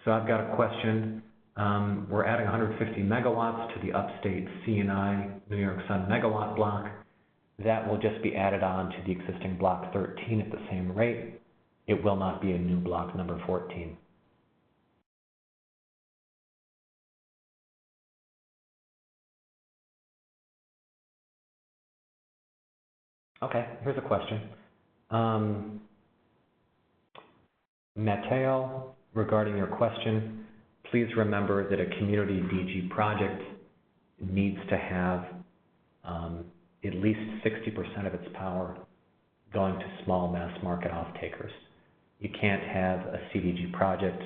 So I've got a question. We're adding 150 megawatts to the upstate C&I New York Sun megawatt block. That will just be added on to the existing block 13 at the same rate. It will not be a new block number 14. Okay, here's a question. Matteo, regarding your question, please remember that a community DG project needs to have at least 60% of its power going to small mass market off-takers. You can't have a CDG project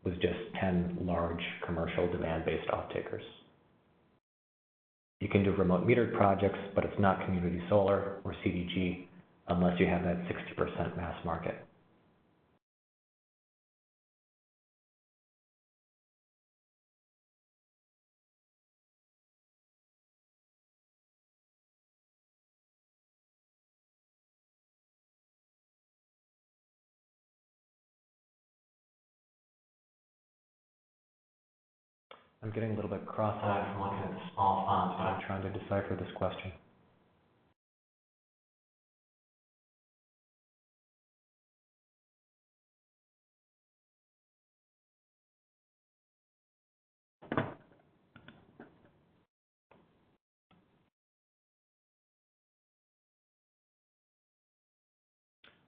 with just 10 large commercial demand-based off-takers. You can do remote metered projects, but it's not community solar or CDG unless you have that 60% mass market. I'm getting a little bit cross-eyed from looking at the small fonts, but I'm trying to decipher this question.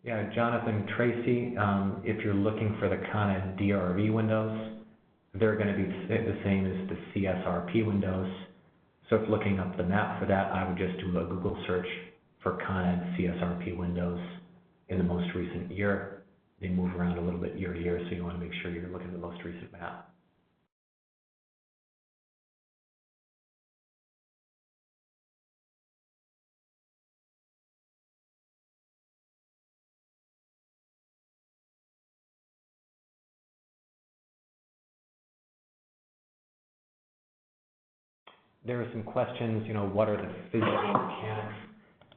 Yeah, Jonathan Tracy, if you're looking for the kind of DRV windows, they're going to be the same as the CSRP windows. So if looking up the map for that, I would just do a Google search for Con Ed CSRP windows in the most recent year. They move around a little bit year to year, so you want to make sure you're looking at the most recent map. There are some questions, what are the physical mechanics?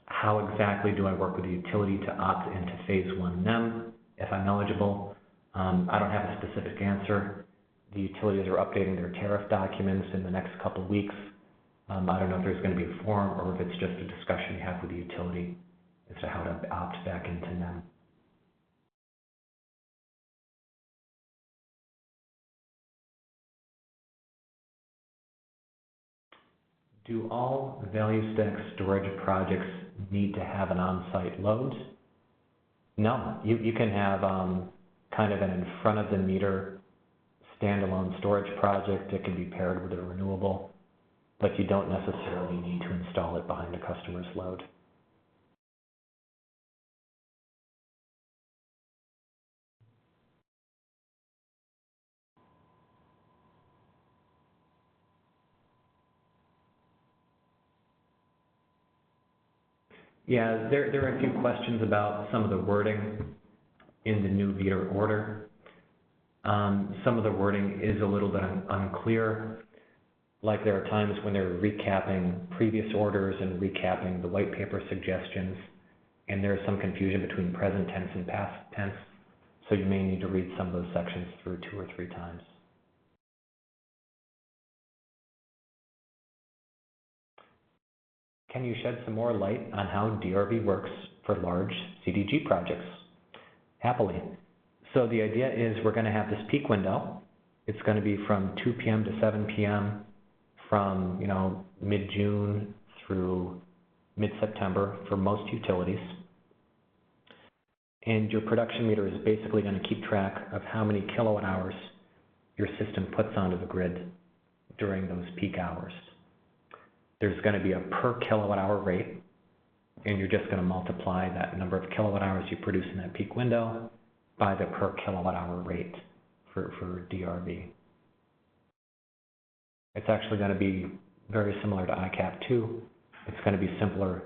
How exactly do I work with the utility to opt into phase 1 NEM if I'm eligible? I don't have a specific answer. The utilities are updating their tariff documents in the next couple of weeks. I don't know if there's going to be a forum or if it's just a discussion you have with the utility as to how to opt back into NEM. Do all value stack storage projects need to have an on-site load? No, you can have kind of an in front of the meter standalone storage project that can be paired with a renewable, but you don't necessarily need to install it behind a customer's load. Yeah, there are a few questions about some of the wording in the new meter order. Some of the wording is a little bit unclear. Like there are times when they're recapping previous orders and recapping the white paper suggestions, and there's some confusion between present tense and past tense, so you may need to read some of those sections through 2 or 3 times. Can you shed some more light on how DRV works for large CDG projects? Happily. So the idea is we're going to have this peak window. It's going to be from 2 p.m. to 7 p.m. from, mid-June through mid-September for most utilities. And your production meter is basically going to keep track of how many kilowatt hours your system puts onto the grid during those peak hours. There's going to be a per kilowatt hour rate, and you're just going to multiply that number of kilowatt hours you produce in that peak window by the per kilowatt hour rate for DRV. It's actually going to be very similar to ICAP 2. It's going to be simpler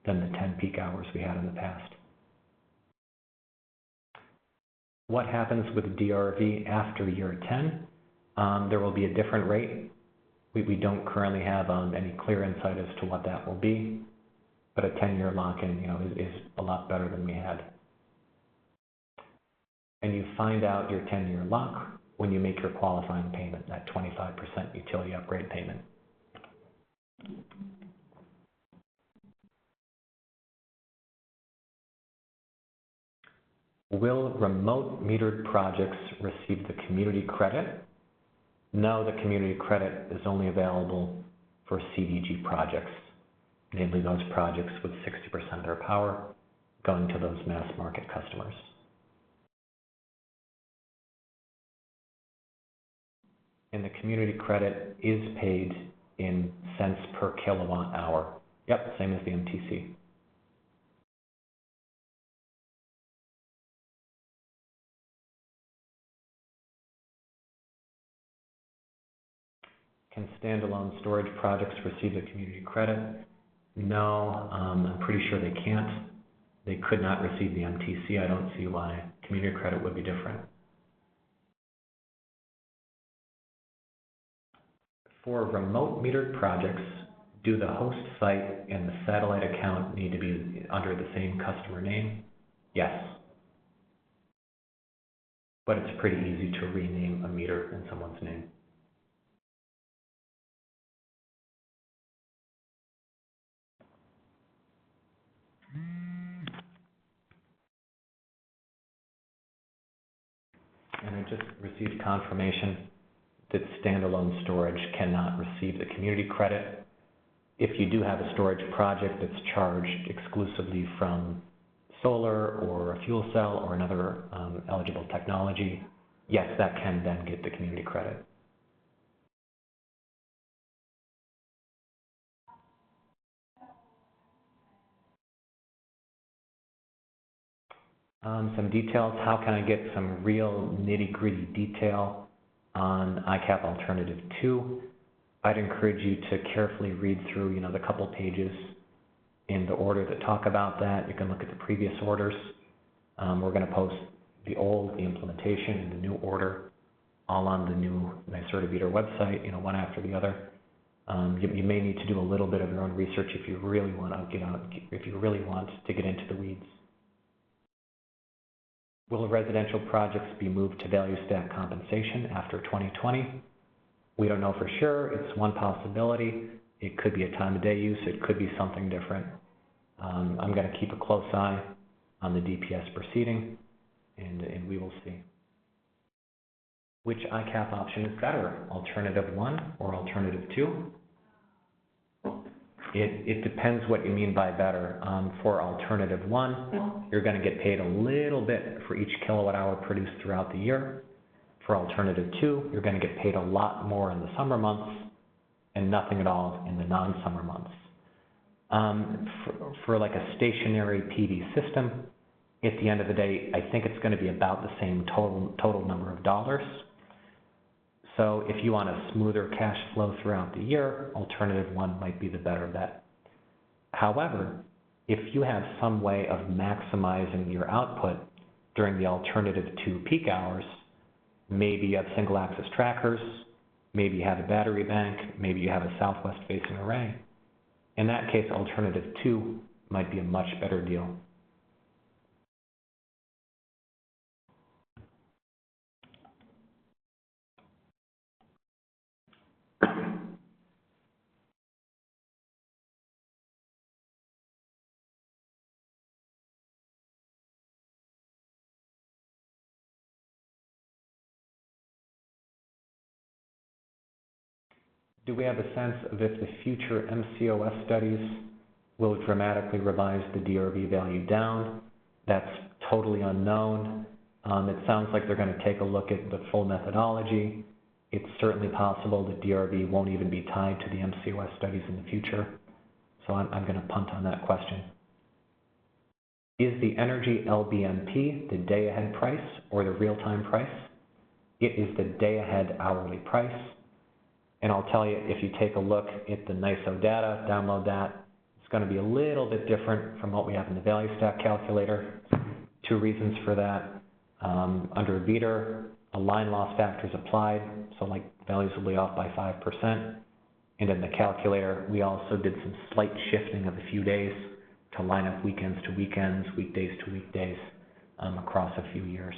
than the 10 peak hours we had in the past. What happens with DRV after year 10? There will be a different rate. We don't currently have any clear insight as to what that will be, but a 10-year lock-in, is a lot better than we had. And you find out your 10-year lock when you make your qualifying payment, that 25% utility upgrade payment. Will remote metered projects receive the community credit? No, the community credit is only available for CDG projects, namely those projects with 60% of their power going to those mass market customers. And the community credit is paid in cents per kilowatt hour. Yep, same as the MTC. Can standalone storage projects receive the community credit? No, I'm pretty sure they can't. They could not receive the MTC. I don't see why community credit would be different. For remote metered projects, do the host site and the satellite account need to be under the same customer name? Yes. But it's pretty easy to rename a meter in someone's name. And I just received confirmation that standalone storage cannot receive the community credit. If you do have a storage project that's charged exclusively from solar or a fuel cell or another eligible technology, yes, that can then get the community credit. Some details, how can I get some real nitty-gritty detail on ICAP Alternative 2? I'd encourage you to carefully read through, the couple pages in the order that talk about that. You can look at the previous orders. We're going to post the old, the implementation, and the new order, all on the new NYSERDA Meter website, one after the other. You may need to do a little bit of your own research if you really want to get into the weeds. Will residential projects be moved to value stack compensation after 2020? We don't know for sure. It's one possibility. It could be a time of day use. It could be something different. I'm going to keep a close eye on the DPS proceeding, and we will see. Which ICAP option is better, Alternative 1 or Alternative 2? It depends what you mean by better. For Alternative 1, you're going to get paid a little bit for each kilowatt hour produced throughout the year. For Alternative 2, you're going to get paid a lot more in the summer months and nothing at all in the non-summer months. For like a stationary PV system, at the end of the day, I think it's going to be about the same total number of dollars. So if you want a smoother cash flow throughout the year, Alternative 1 might be the better bet. However, if you have some way of maximizing your output during the Alternative 2 peak hours, maybe you have single axis trackers, maybe you have a battery bank, maybe you have a southwest facing array. In that case, Alternative 2 might be a much better deal. Do we have a sense of if the future MCOS studies will dramatically revise the DRV value down? That's totally unknown. It sounds like they're going to take a look at the full methodology. It's certainly possible that DRV won't even be tied to the MCOS studies in the future. So I'm going to punt on that question. Is the energy LBMP the day-ahead price or the real-time price? It is the day-ahead hourly price. And I'll tell you, if you take a look at the NISO data, download that, it's going to be a little bit different from what we have in the value stack calculator. Two reasons for that. Under VETR, a line loss factor is applied, so like values will be off by 5%. And in the calculator, we also did some slight shifting of a few days to line up weekends to weekends, weekdays to weekdays across a few years.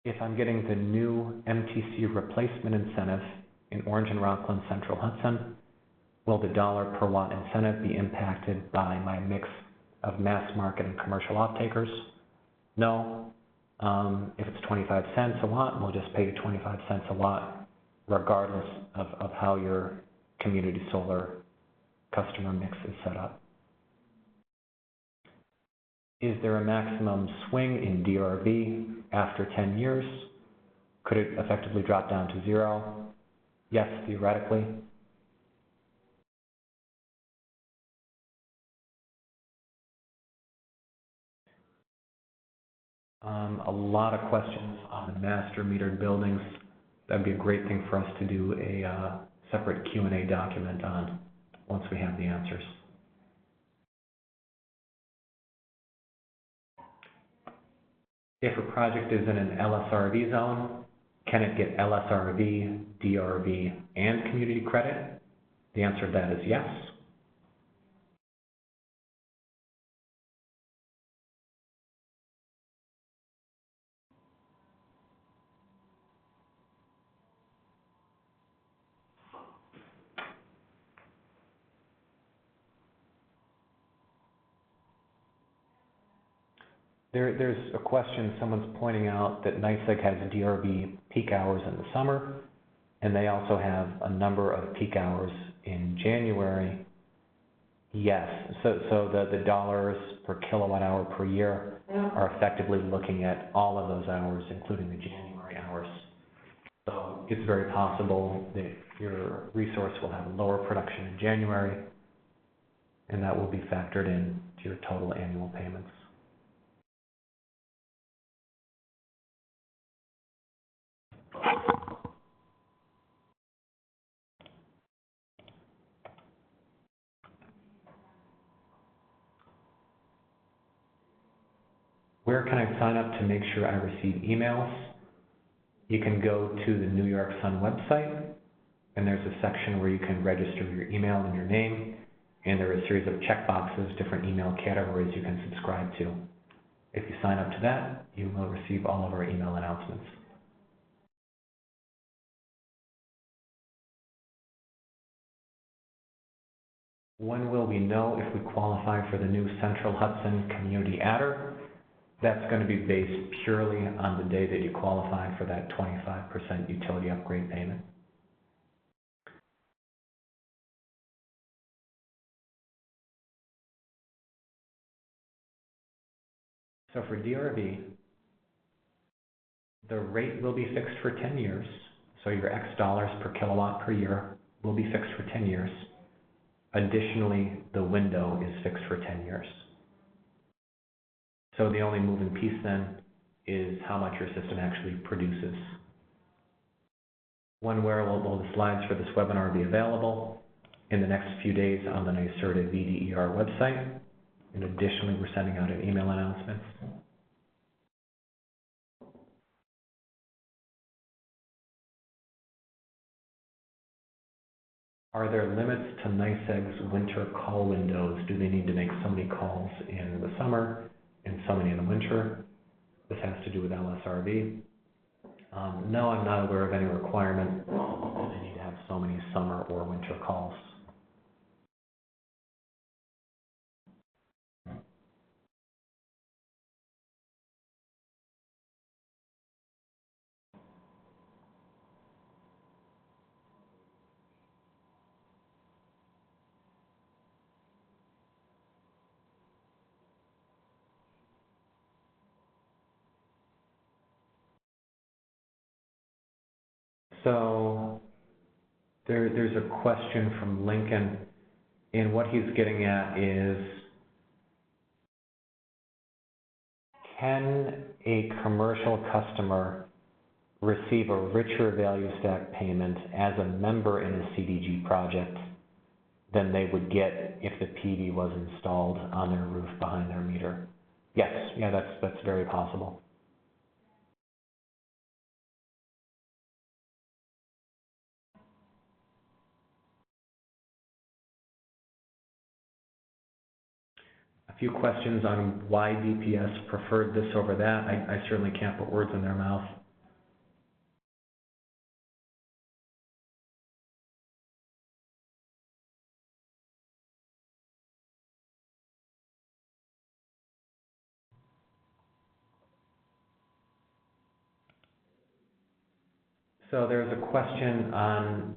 If I'm getting the new MTC replacement incentive in Orange and Rockland Central Hudson, will the dollar per watt incentive be impacted by my mix of mass market and commercial off-takers? No. If it's 25 cents a watt, we'll just pay you 25 cents a watt, regardless of how your community solar customer mix is set up. Is there a maximum swing in DRV after 10 years? Could it effectively drop down to zero? Yes, theoretically. A lot of questions on the master metered buildings. That'd be a great thing for us to do a separate Q&A document on once we have the answers. If a project is in an LSRV zone, can it get LSRV, DRV, and community credit? The answer to that is yes. There's a question, someone's pointing out that NYSEG has DRV peak hours in the summer, and they also have a number of peak hours in January. Yes, so the dollars per kilowatt hour per year are effectively looking at all of those hours, including the January hours. So it's very possible that your resource will have lower production in January, and that will be factored in to your total annual payments. Where can I sign up to make sure I receive emails? You can go to the New York Sun website, and there's a section where you can register your email and your name, and there are a series of checkboxes, different email categories you can subscribe to. If you sign up to that, you will receive all of our email announcements. When will we know if we qualify for the new Central Hudson Community Adder? That's going to be based purely on the day that you qualify for that 25% utility upgrade payment. So for DRV, the rate will be fixed for 10 years. So your X dollars per kilowatt per year will be fixed for 10 years. Additionally, the window is fixed for 10 years. So the only moving piece then is how much your system actually produces. When will the slides for this webinar be available? In the next few days on the NYSERDA VDER website. And additionally, we're sending out an email announcements. Are there limits to NYSEG's winter call windows? Do they need to make so many calls in the summer and so many in the winter? This has to do with LSRV. No, I'm not aware of any requirement that they need to have so many summer or winter calls. So there's a question from Lincoln, and what he's getting at is, can a commercial customer receive a richer value stack payment as a member in a CDG project than they would get if the PV was installed on their roof behind their meter? Yes, yeah, that's very possible. A few questions on why DPS preferred this over that. I certainly can't put words in their mouth. So there's a question on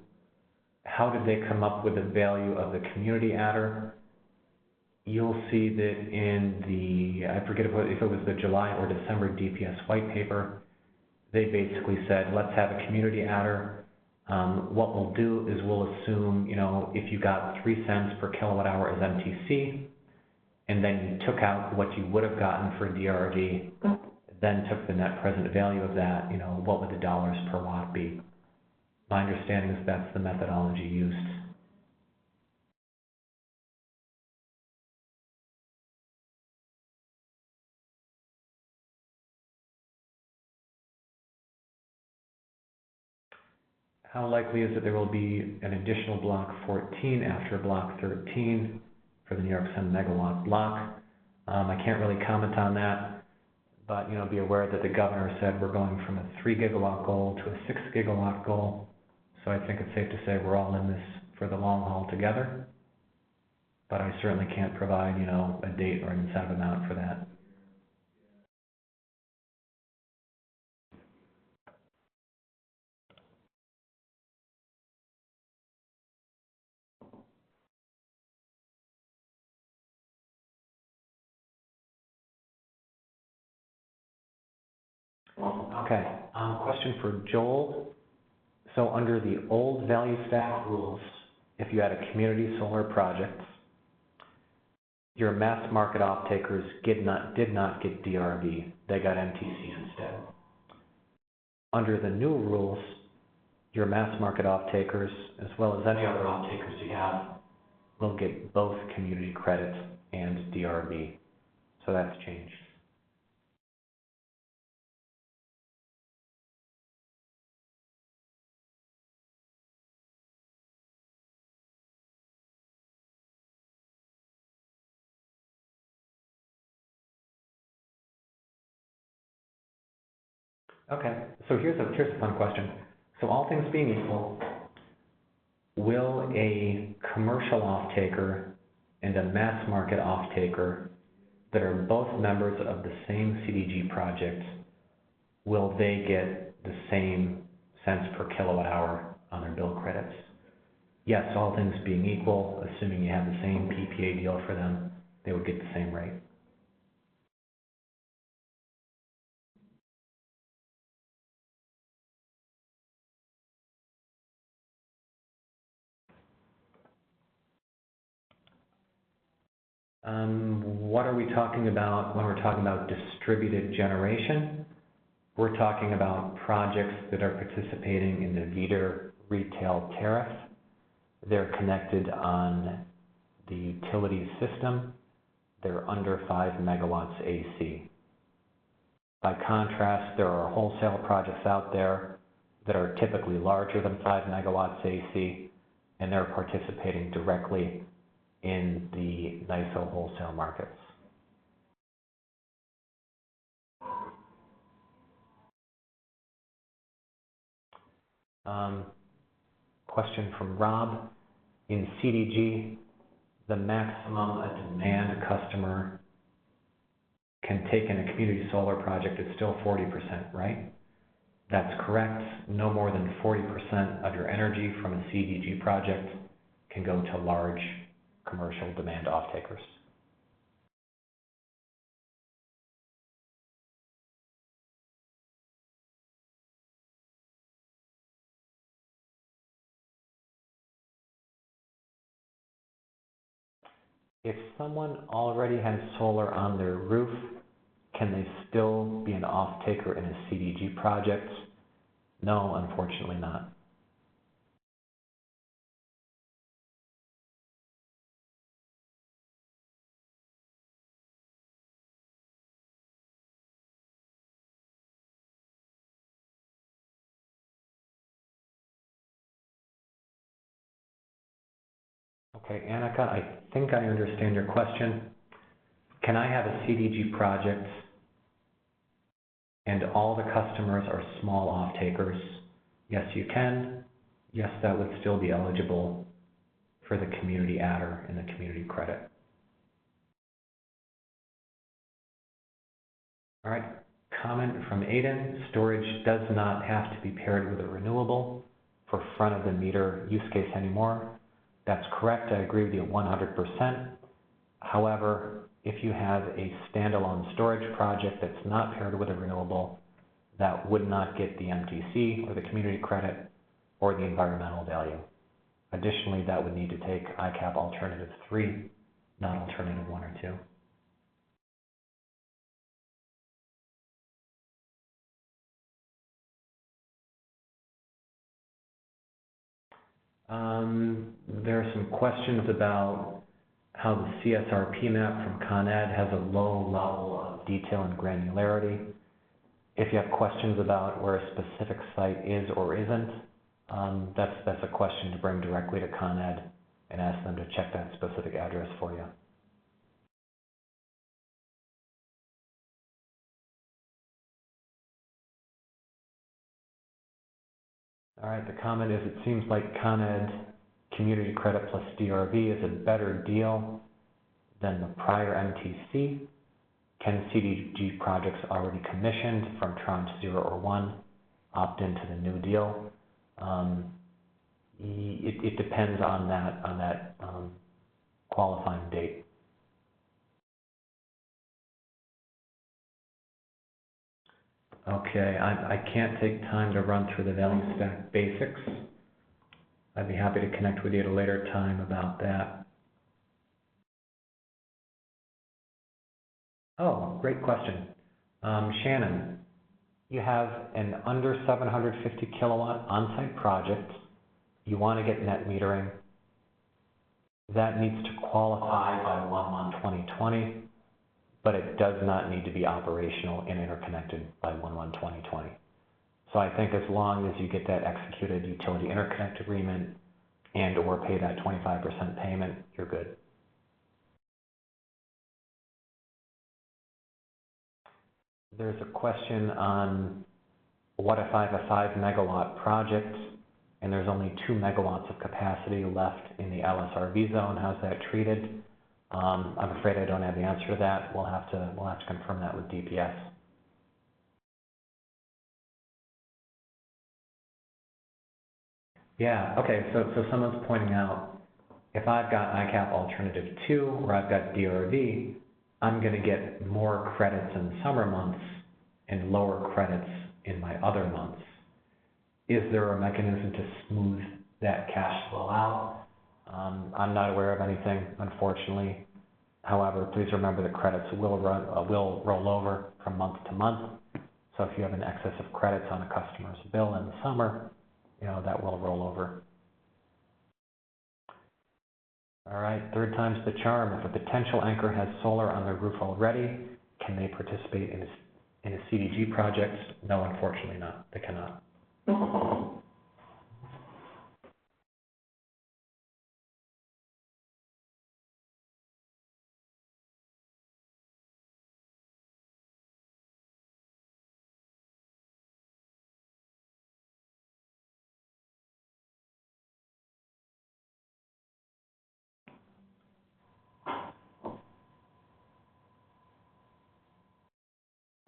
how did they come up with the value of the community adder. You'll see that in the, I forget if it was the July or December DPS white paper, they basically said, let's have a community adder. What we'll do is we'll assume, if you got 3 cents per kilowatt hour as MTC, and then you took out what you would have gotten for DRV, then took the net present value of that, what would the dollars per watt be? My understanding is that's the methodology used. How likely is it there will be an additional block 14 after block 13 for the New York 7 megawatt block? I can't really comment on that, but be aware that the governor said we're going from a 3 gigawatt goal to a 6 gigawatt goal. So I think it's safe to say we're all in this for the long haul together. But I certainly can't provide, a date or an incentive amount for that. Okay, question for Joel. So under the old value stack rules, if you had a community solar project, your mass market off-takers did not get DRV, they got MTC instead. Under the new rules, your mass market off-takers, as well as any other off-takers you have, will get both community credit and DRV. So that's changed. Okay, so here's a fun question. So all things being equal, will a commercial off-taker and a mass market off-taker that are both members of the same CDG project, will they get the same cents per kilowatt hour on their bill credits? Yes, all things being equal, assuming you have the same PPA deal for them, they would get the same rate. What are we talking about when we're talking about distributed generation? We're talking about projects that are participating in the VEDR retail tariff. They're connected on the utility system. They're under 5 megawatts AC. By contrast, there are wholesale projects out there that are typically larger than 5 megawatts AC, and they're participating directly in the NYSO wholesale markets. Um, question from Rob. In CDG, the maximum a demand customer can take in a community solar project is still 40%, right? That's correct. No more than 40% of your energy from a CDG project can go to large commercial demand off-takers. If someone already has solar on their roof, can they still be an off-taker in a CDG project? No, unfortunately not. Okay, Annika, I think I understand your question. Can I have a CDG project and all the customers are small off-takers? Yes, you can. Yes, that would still be eligible for the community adder and the community credit. All right, comment from Aiden. Storage does not have to be paired with a renewable for front of the meter use case anymore. That's correct, I agree with you 100%. However, if you have a standalone storage project that's not paired with a renewable, that would not get the MTC or the community credit or the environmental value. Additionally, that would need to take ICAP alternative 3, not alternative 1 or 2. There are some questions about how the CSRP map from Con Ed has a low level of detail and granularity. If you have questions about where a specific site is or isn't, that's a question to bring directly to Con Ed and ask them to check that specific address for you. All right, the comment is, it seems like Con Ed community credit plus DRV is a better deal than the prior MTC. Can CDG projects already commissioned from tranche 0 or 1 opt into the new deal? It depends on that qualifying date. Okay, I can't take time to run through the value stack basics. I'd be happy to connect with you at a later time about that. Oh, great question. Shannon, you have an under 750 kilowatt on-site project. You want to get net metering. That needs to qualify by 1/1/2020, but it does not need to be operational and interconnected by 1/1/2020. So I think as long as you get that executed utility interconnect agreement and or pay that 25% payment, you're good. There's a question on what if I have a 5 megawatt project and there's only 2 megawatts of capacity left in the LSRV zone, how's that treated? I'm afraid I don't have the answer to that. We'll have to confirm that with DPS. Yeah, okay, so someone's pointing out, if I've got ICAP alternative 2 or I've got DRV, I'm going to get more credits in the summer months and lower credits in my other months. Is there a mechanism to smooth that cash flow out? I'm not aware of anything, unfortunately. However, please remember the credits will roll over from month to month. So if you have an excess of credits on a customer's bill in the summer, that will roll over. All right, third time's the charm. If a potential anchor has solar on their roof already, can they participate in a CDG project? No, unfortunately not. They cannot.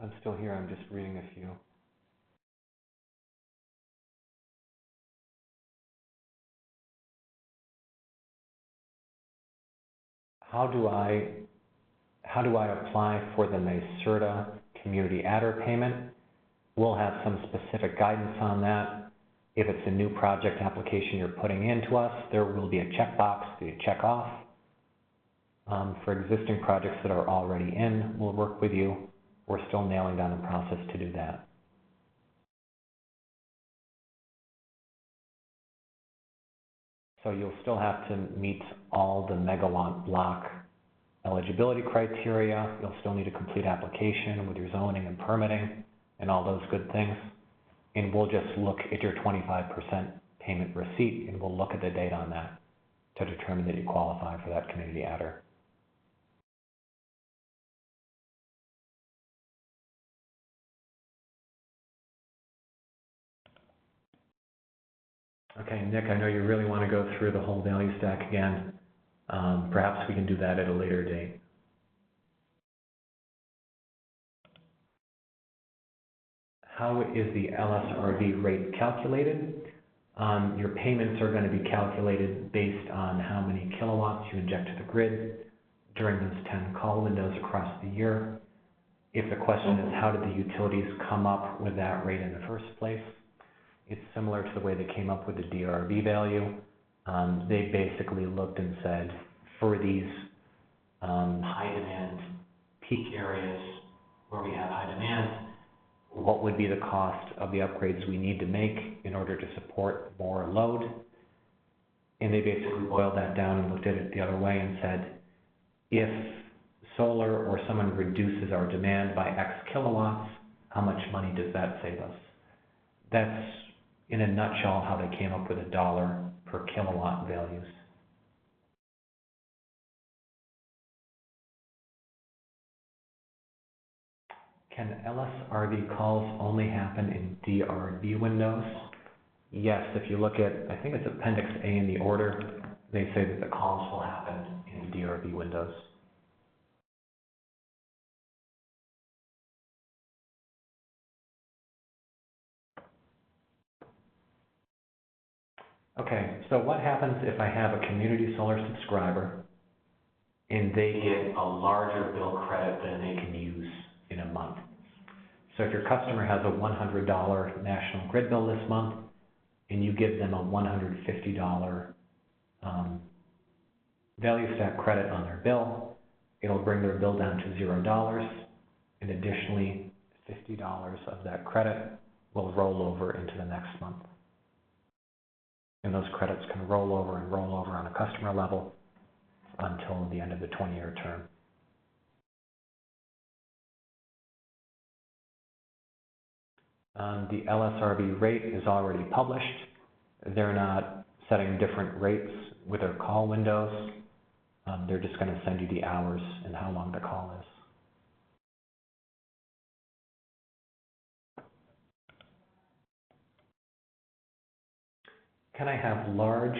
I'm still here, I'm just reading a few. How do I apply for the NYSERDA community adder payment? We'll have some specific guidance on that. If it's a new project application you're putting into us, there will be a checkbox that you check off. For existing projects that are already in, we'll work with you. We're still nailing down the process to do that. So you'll still have to meet all the megawatt block eligibility criteria. You'll still need a complete application with your zoning and permitting and all those good things. And we'll just look at your 25% payment receipt, and we'll look at the date on that to determine that you qualify for that community adder. Okay, Nick, I know you really want to go through the whole value stack again. Perhaps we can do that at a later date. How is the LSRV rate calculated? Your payments are going to be calculated based on how many kilowatts you inject to the grid during those 10 call windows across the year. If the question is how did the utilities come up with that rate in the first place, it's similar to the way they came up with the DRV value. They basically looked and said, for these high demand peak areas where we have high demand, what would be the cost of the upgrades we need to make in order to support more load? And they basically boiled that down and looked at it the other way and said, if solar or someone reduces our demand by X kilowatts, how much money does that save us? That's, in a nutshell, how they came up with $1 per kilowatt values. Can LSRV calls only happen in DRV windows? Yes, if you look at, I think it's Appendix A in the order, they say that the calls will happen in DRV windows. Okay, so what happens if I have a community solar subscriber and they get a larger bill credit than they can use in a month? So if your customer has a $100 national grid bill this month and you give them a $150 value stack credit on their bill, it'll bring their bill down to $0, and additionally $50 of that credit will roll over into the next month. And those credits can roll over on a customer level until the end of the 20-year term. The LSRB rate is already published. They're not setting different rates with their call windows. They're just going to send you the hours and how long the call is. Can I have large,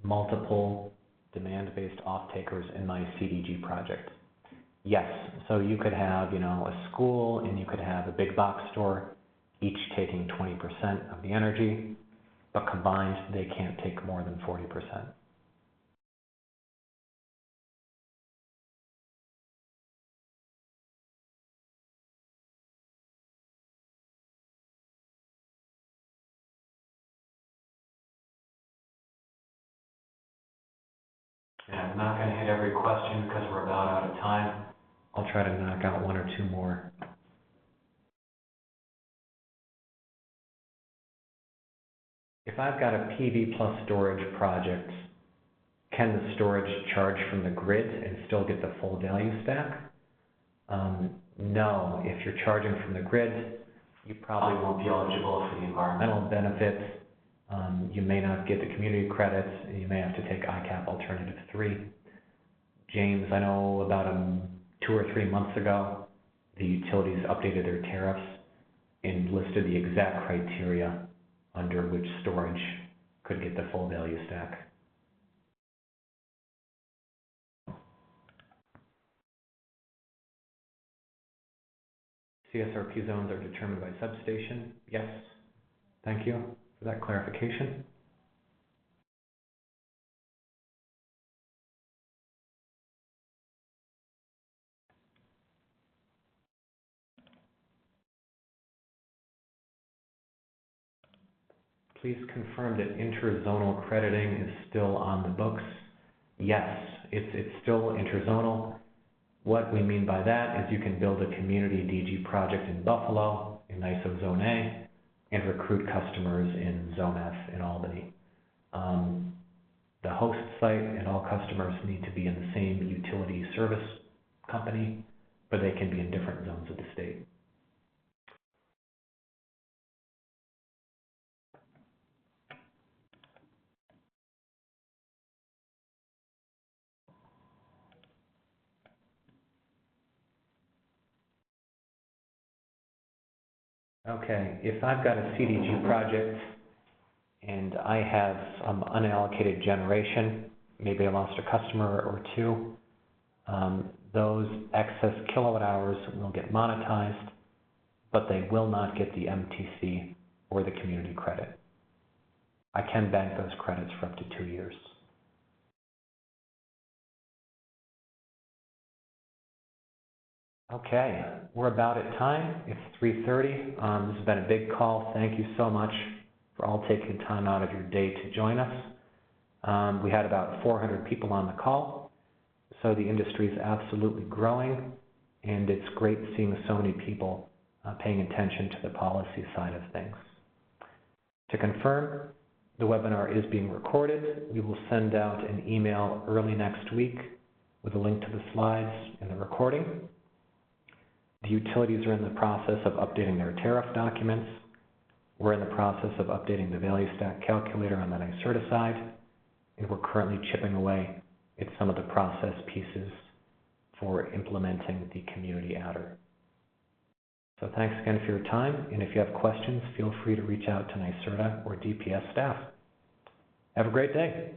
multiple demand-based off-takers in my CDG project? Yes. So you could have, a school, and you could have a big box store, each taking 20% of the energy, but combined they can't take more than 40%. And I'm not going to hit every question because we're about out of time. I'll try to knock out one or two more. If I've got a PV plus storage project, can the storage charge from the grid and still get the full value stack? No. If you're charging from the grid, you probably won't be eligible for the environmental benefits. You may not get the community credits, and you may have to take ICAP Alternative 3. James, I know about 2 or 3 months ago, the utilities updated their tariffs and listed the exact criteria under which storage could get the full value stack. CSRP zones are determined by substation. Yes. Thank you for that clarification. Please confirm that interzonal crediting is still on the books. Yes, it's still interzonal. What we mean by that is you can build a community DG project in Buffalo, in ISO Zone A, and recruit customers in Zone F in Albany. The host site and all customers need to be in the same utility service company, but they can be in different zones of the state. Okay, if I've got a CDG project and I have some unallocated generation, maybe I lost a customer or two, those excess kilowatt hours will get monetized, but they will not get the MTC or the community credit. I can bank those credits for up to 2 years. Okay, we're about at time. It's 3:30. This has been a big call. Thank you so much for all taking time out of your day to join us. We had about 400 people on the call, so the industry is absolutely growing, and it's great seeing so many people paying attention to the policy side of things. To confirm, the webinar is being recorded. We will send out an email early next week with a link to the slides and the recording. The utilities are in the process of updating their tariff documents. We're in the process of updating the value stack calculator on the NYSERDA side, and we're currently chipping away at some of the process pieces for implementing the community adder. So thanks again for your time, and if you have questions, feel free to reach out to NYSERDA or DPS staff. Have a great day.